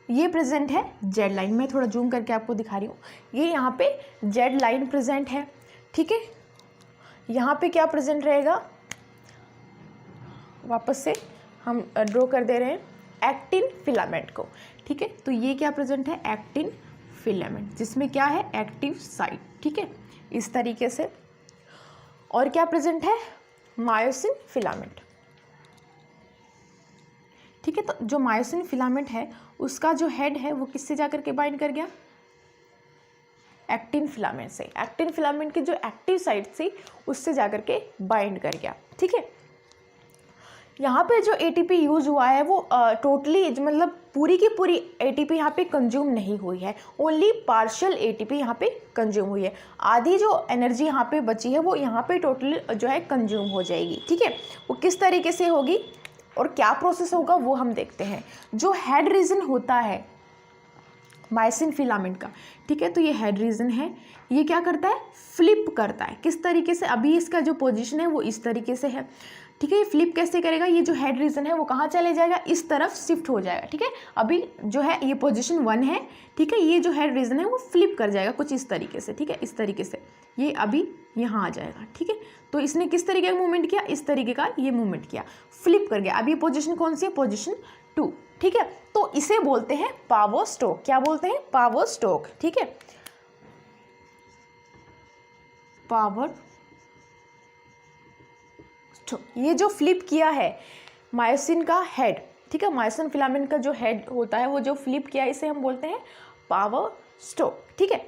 ये प्रेजेंट है जेड लाइन। में थोड़ा जूम करके आपको दिखा रही हूँ, ये यहाँ पे जेड लाइन प्रेजेंट है। ठीक है, यहाँ पे क्या प्रेजेंट रहेगा, वापस से हम ड्रॉ कर दे रहे हैं एक्टिन फिलामेंट को। ठीक है, तो ये क्या प्रेजेंट है, एक्टिन फिलामेंट, जिसमें क्या है, एक्टिव साइट। ठीक है, इस तरीके से। और क्या प्रेजेंट है, मायोसिन फिलामेंट। ठीक है, तो जो मायोसिन फिलामेंट है उसका जो हेड है वो किससे जाकर के बाइंड कर गया, एक्टिन फिलामेंट से। एक्टिन फिलामेंट की जो एक्टिव साइट थी उससे जाकर के बाइंड कर गया। ठीक है, यहाँ पे जो एटीपी यूज हुआ है वो टोटली मतलब पूरी की पूरी एटीपी यहाँ पे कंज्यूम नहीं हुई है, ओनली पार्शियल एटीपी यहाँ पे कंज्यूम हुई है। आधी जो एनर्जी यहाँ पे बची है वो यहाँ पे टोटली जो है कंज्यूम हो जाएगी। ठीक है, वो किस तरीके से होगी और क्या प्रोसेस होगा वो हम देखते हैं। जो हेड रीजन होता है मायोसिन फिलामेंट का, ठीक है, तो ये हेड रीजन है, ये क्या करता है, फ्लिप करता है। किस तरीके से, अभी इसका जो पोजीशन है वो इस तरीके से है। ठीक है, ये फ्लिप कैसे करेगा, ये जो हेड रीजन है वो कहाँ चले जाएगा, इस तरफ शिफ्ट हो जाएगा। ठीक है, अभी जो है ये पोजीशन 1 है। ठीक है, ये जो हेड रीजन है वो फ्लिप कर जाएगा कुछ इस तरीके से। ठीक है, इस तरीके से ये अभी यहाँ आ जाएगा। ठीक है, तो इसने किस तरीके का मूवमेंट किया, इस तरीके का ये मूवमेंट किया, फ्लिप कर गया। अभी पोजीशन कौन सी है, पोजीशन 2। ठीक है, तो इसे बोलते हैं पावर स्ट्रोक। क्या बोलते हैं, पावर स्ट्रोक। ठीक है, पावर, ये जो फ्लिप किया है मायोसिन का हेड, ठीक है, मायोसिन फिलामेंट का जो हेड होता है वो जो फ्लिप किया है इसे हम बोलते हैं पावर स्ट्रोक। ठीक है,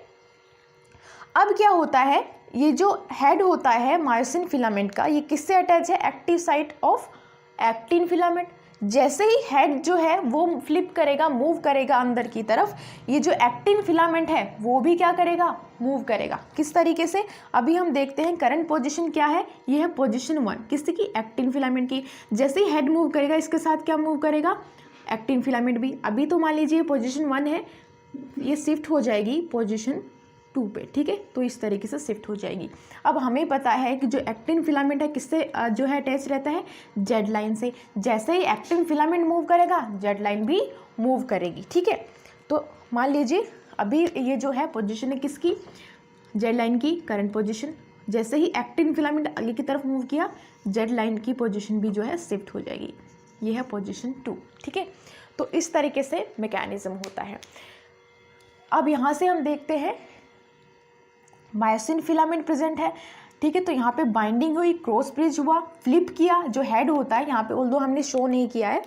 अब क्या होता है, ये जो हेड होता है मायोसिन फिलामेंट का, ये किससे अटैच है, active site of actin filament. जैसे ही हेड जो है वो फ्लिप करेगा, मूव करेगा अंदर की तरफ, ये जो एक्टिन फिलामेंट है वो भी क्या करेगा, मूव करेगा। किस तरीके से, अभी हम देखते हैं करंट पोजीशन क्या है, ये है पोजीशन 1 किसकी, एक्टिन फिलामेंट की। जैसे ही हेड मूव करेगा इसके साथ क्या मूव करेगा, एक्टिन फिलामेंट भी। अभी तो मान लीजिए पोजीशन 1 है, ये शिफ्ट हो जाएगी पोजीशन 2 पे, ठीक है। तो इस तरीके से शिफ्ट हो जाएगी। अब हमें पता है कि जो एक्टिन फिलामेंट है किससे जो है अटैच रहता है, जेड लाइन से। जैसे ही एक्टिन फिलामेंट मूव करेगा जेड लाइन भी मूव करेगी, ठीक है। तो मान लीजिए अभी ये जो है पोजीशन है किसकी, जेड लाइन की करंट पोजीशन। जैसे ही एक्टिन फिलामेंट आगे की तरफ मूव किया जेड लाइन की पोजीशन भी जो है शिफ्ट हो जाएगी। ये है पोजीशन 2, ठीक है। तो इस तरीके से मैकेनिज्म होता है। अब यहाँ से हम देखते हैं मायोसिन फिलामेंट प्रेजेंट है, ठीक है। तो यहाँ पे बाइंडिंग हुई, क्रॉस ब्रिज हुआ, फ्लिप किया, जो हेड होता है यहाँ पे ऑल्दो हमने शो नहीं किया है,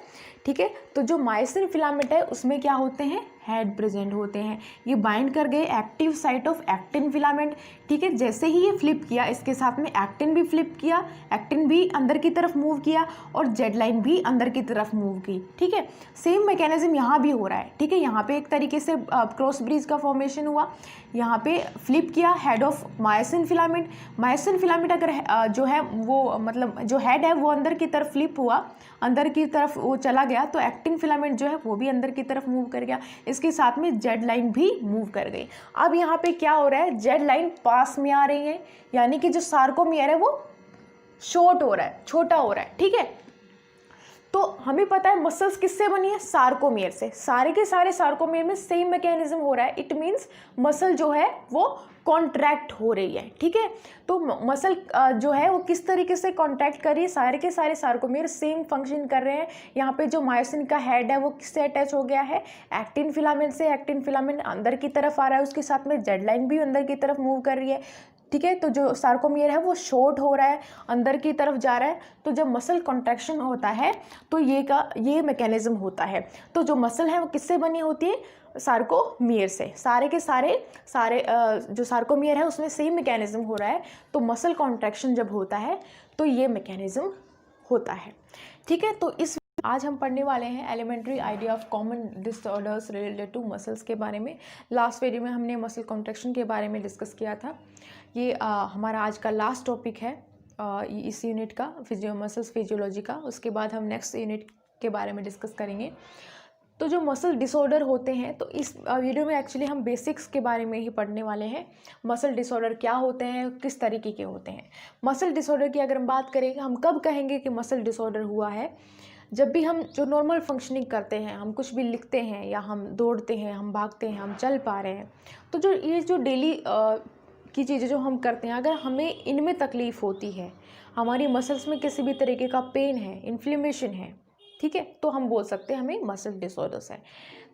ठीक है। तो जो मायोसिन फिलामेंट है उसमें क्या होते हैं, हेड प्रेजेंट होते हैं। ये बाइंड कर गए active site of actin filament, ठीक है। जैसे ही ये फ्लिप किया इसके साथ में एक्टिन भी फ्लिप किया, एक्टिन भी अंदर की तरफ मूव किया और जेड लाइन भी अंदर की तरफ मूव की, ठीक है। सेम मैकेनिज्म यहाँ भी हो रहा है, ठीक है। यहाँ पे एक तरीके से क्रॉस ब्रिज का फॉर्मेशन हुआ, यहाँ पे फ्लिप किया head of myosin filament. Myosin filament अगर जो है वो मतलब जो हेड है वो अंदर की तरफ फ्लिप हुआ, अंदर की तरफ वो चला गया, तो एक्टिन फिलामेंट जो है वो भी अंदर की तरफ मूव कर गया, इसके साथ में जेड लाइन भी मूव कर गई। अब यहाँ पे क्या हो रहा है, जेड लाइन पास में आ रही है, यानी कि जो सार्कोमियर है वो शॉर्ट हो रहा है, छोटा हो रहा है, ठीक है। तो हमें पता है मसल्स किससे बनी है, सार्कोमियर से। सारे के सारे सार्कोमियर में सेम मैकेनिज्म हो रहा है, इट मीन्स मसल जो है वो कॉन्ट्रैक्ट हो रही है, ठीक है। तो मसल जो है वो किस तरीके से कॉन्ट्रैक्ट कर रही है, सारे के सारे सार्कोमियर सेम फंक्शन कर रहे हैं। यहाँ पे जो मायोसिन का हेड है वो किससे अटैच हो गया है, एक्टिन फिलामेंट से। एक्टिन फिलामेंट अंदर की तरफ आ रहा है, उसके साथ में जेड लाइन भी अंदर की तरफ मूव कर रही है, ठीक है। तो जो सार्कोमियर है वो शॉर्ट हो रहा है, अंदर की तरफ जा रहा है। तो जब मसल कॉन्ट्रैक्शन होता है तो ये मैकेनिज्म होता है। तो जो मसल है वो किससे बनी होती है, सार्कोमियर से। सारे के सारे जो सार्कोमियर है उसमें सेम मैकेनिज्म हो रहा है। तो मसल कॉन्ट्रैक्शन जब होता है तो ये मैकेनिज्म होता है, ठीक है। तो इस आज हम पढ़ने वाले हैं elementary idea of common disorders related to muscles के बारे में। लास्ट वीडियो में हमने मसल कॉन्ट्रैक्शन के बारे में डिस्कस किया था। ये हमारा आज का लास्ट टॉपिक है इस यूनिट का, मसल्स फिजियोलॉजी का। उसके बाद हम नेक्स्ट यूनिट के बारे में डिस्कस करेंगे। तो जो मसल डिसऑर्डर होते हैं, तो इस वीडियो में एक्चुअली हम बेसिक्स के बारे में ही पढ़ने वाले हैं। मसल डिसऑर्डर क्या होते हैं, किस तरीके के होते हैं। मसल डिसऑर्डर की अगर हम बात करें, हम कब कहेंगे कि मसल डिसऑर्डर हुआ है, जब भी हम जो नॉर्मल फंक्शनिंग करते हैं, हम कुछ भी लिखते हैं या हम दौड़ते हैं, हम भागते हैं, हम चल पा रहे हैं, तो जो ये जो डेली की चीज़ें जो हम करते हैं, अगर हमें इनमें तकलीफ़ होती है, हमारी मसल्स में किसी भी तरीके का पेन है, इन्फ्लेमेशन है, ठीक है, तो हम बोल सकते हैं हमें मसल डिसऑर्डर्स है।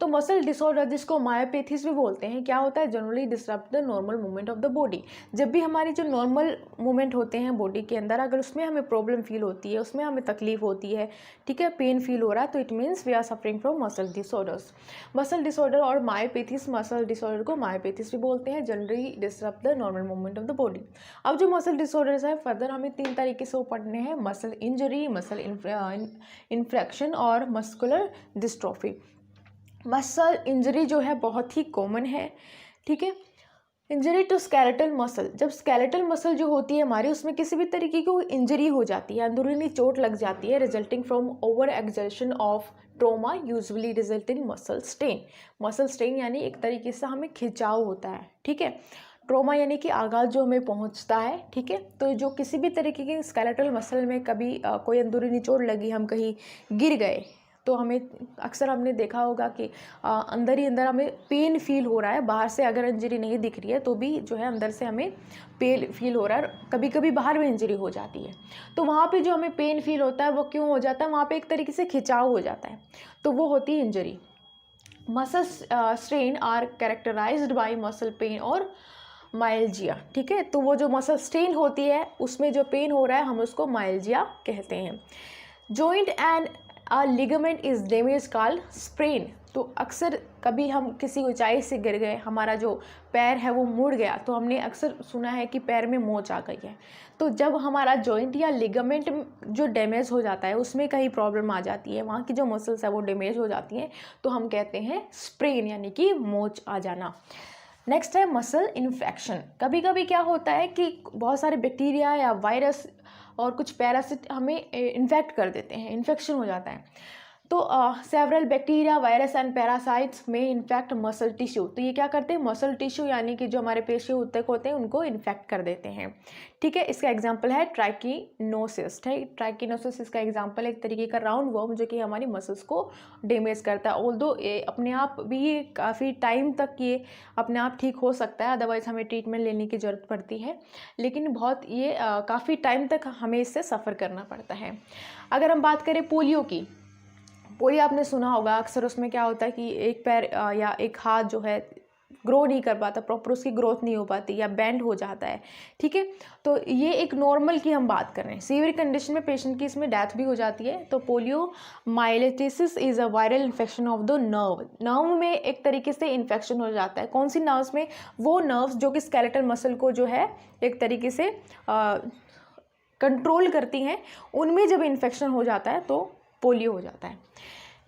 तो मसल डिसऑर्डर जिसको मायोपैथीज भी बोलते हैं, क्या होता है, generally disrupt the normal movement of the body. जब भी हमारी जो नॉर्मल मूवमेंट होते हैं बॉडी के अंदर, अगर उसमें हमें प्रॉब्लम फील होती है, उसमें हमें तकलीफ होती है, ठीक है, पेन फील हो रहा है, तो it means we are suffering from muscle disorders. Muscle disorder और मायोपैथीज, मसल डिसऑर्डर को मायोपैथीज भी बोलते हैं, generally disrupt the normal movement of the body. अब जो मसल डिसऑर्डर्स है फर्दर हमें 3 तरीके से वो पढ़ने हैं, मसल इंजरी, मसल इन्फ्रैक्शन और मस्कुलर डिस्ट्रोफी। मसल इंजरी जो है बहुत ही कॉमन है, ठीक है। इंजरी टू स्केलेटल मसल, जब स्केलेटल मसल जो होती है हमारी, उसमें किसी भी तरीके की इंजरी हो जाती है, अंदरूनी चोट लग जाती है, resulting from over exertion of trauma, usually result in muscle strain. Muscle strain यानी एक तरीके से हमें खिंचाव होता है, ठीक है। ट्रोमा यानी कि आघात जो हमें पहुंचता है, ठीक है। तो जो किसी भी तरीके की स्केलेटल मसल में कभी कोई अंदरूनी चोट लगी, हम कहीं गिर गए, तो हमें अक्सर हमने देखा होगा कि अंदर ही अंदर हमें पेन फील हो रहा है। बाहर से अगर इंजरी नहीं दिख रही है तो भी जो है अंदर से हमें पेन फील हो रहा है, कभी कभी बाहर में इंजरी हो जाती है। तो वहाँ पे जो हमें पेन फील होता है वो क्यों हो जाता है, वहाँ पे एक तरीके से खिंचाव हो जाता है, तो वो होती है injury. Muscle strain are characterized by muscle pain और माइल्जिया, ठीक है। तो वो जो मसल स्ट्रेन होती है उसमें जो पेन हो रहा है हम उसको माइल्जिया कहते हैं। Joint and a ligament is damage called sprain. तो अक्सर कभी हम किसी ऊंचाई से गिर गए, हमारा जो पैर है वो मुड़ गया, तो हमने अक्सर सुना है कि पैर में मोच आ गई है। तो जब हमारा जॉइंट या लिगामेंट जो डैमेज हो जाता है, उसमें कहीं प्रॉब्लम आ जाती है, वहाँ की जो मसल्स है वो डैमेज हो जाती हैं, तो हम कहते हैं स्प्रेन यानी कि मोच आ जाना। नेक्स्ट है मसल इन्फेक्शन। कभी कभी क्या होता है कि बहुत सारे बैक्टीरिया या वायरस और कुछ पैरासिट हमें इन्फेक्ट कर देते हैं, इन्फेक्शन हो जाता है। तो several bacteria, virus and parasites में इन्फेक्ट मसल टिश्यू। तो ये क्या करते हैं, मसल टिश्यू यानी कि जो हमारे पेशी ऊतक होते हैं उनको इन्फेक्ट कर देते हैं। ठीक है, इसका एग्जांपल है ट्राइकिनोसिस। ट्राइकिनोसिस इसका एग्जांपल है एक तरीके का राउंड वर्म जो कि हमारी मसल्स को डैमेज करता है। ऑल्दो ये अपने आप भी ये काफ़ी टाइम तक ये अपने आप ठीक हो सकता है, अदरवाइज हमें ट्रीटमेंट लेने की ज़रूरत पड़ती है, लेकिन बहुत ये काफ़ी टाइम तक हमें इससे सफ़र करना पड़ता है। अगर हम बात करें पोलियो की, पोलियो आपने सुना होगा, अक्सर उसमें क्या होता है कि एक पैर या एक हाथ जो है ग्रो नहीं कर पाता, प्रॉपर उसकी ग्रोथ नहीं हो पाती या बैंड हो जाता है। ठीक है, तो ये एक नॉर्मल की हम बात कर रहे हैं। सीवियर कंडीशन में पेशेंट की इसमें डेथ भी हो जाती है। तो poliomyelitis is a viral infection of the nerve में एक तरीके से इन्फेक्शन हो जाता है। कौन सी नर्व्स में, वो नर्व्स जो कि स्केलेटल मसल को जो है एक तरीके से कंट्रोल करती हैं, उनमें जब इन्फेक्शन हो जाता है तो पोलियो हो जाता है।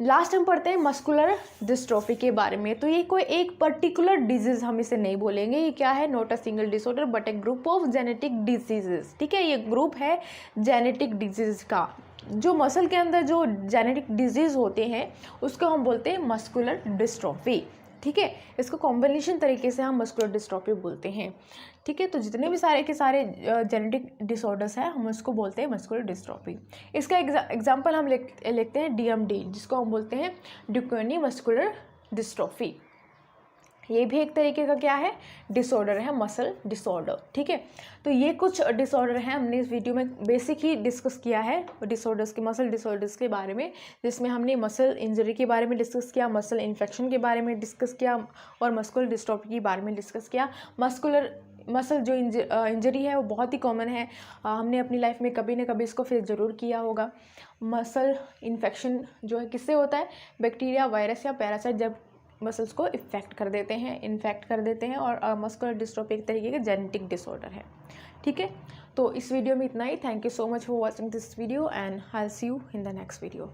लास्ट हम पढ़ते हैं मस्कुलर डिस्ट्रोफी के बारे में। तो ये कोई एक पर्टिकुलर डिजीज़ हम इसे नहीं बोलेंगे, ये क्या है, not a single disorder but A group of genetic diseases. ठीक है, ये ग्रुप है जेनेटिक डिजीज़ का। जो मसल के अंदर जो जेनेटिक डिजीज़ होते हैं उसको हम बोलते हैं मस्कुलर डिस्ट्रोफी। ठीक है, इसको कॉम्बिनेशन तरीके से हम मस्कुलर डिस्ट्रोफी बोलते हैं। ठीक है, तो जितने भी सारे के सारे जेनेटिक डिसऑर्डर्स हैं हम उसको बोलते हैं मस्कुलर डिस्ट्रोफी। इसका एग्जांपल हम लिखते हैं DMD, जिसको हम बोलते हैं ड्यूकेनी मस्कुलर डिस्ट्रोफी। ये भी एक तरीके का क्या है, डिसऑर्डर है, मसल डिसऑर्डर। ठीक है, तो ये कुछ डिसऑर्डर हैं, हमने इस वीडियो में बेसिक ही डिस्कस किया है डिसऑर्डर्स के, मसल डिसऑर्डर्स के बारे में, जिसमें हमने मसल इंजरी के बारे में डिस्कस किया, मसल इन्फेक्शन के बारे में डिस्कस किया और मस्कुलर डिस्ट्रोफी के बारे में डिस्कस किया। मसल जो इंजरी है वो बहुत ही कॉमन है, हमने अपनी लाइफ में कभी ना कभी इसको फेस ज़रूर किया होगा। मसल इन्फेक्शन जो है किससे होता है, बैक्टीरिया, वायरस या पैरासाइट जब मसल्स को इन्फेक्ट कर देते हैं और मस्कुलर डिस्ट्रोफी एक तरीके का जेनेटिक डिसऑर्डर है। ठीक है, तो इस वीडियो में इतना ही। Thank you so much for watching this video and I will see you in the next video.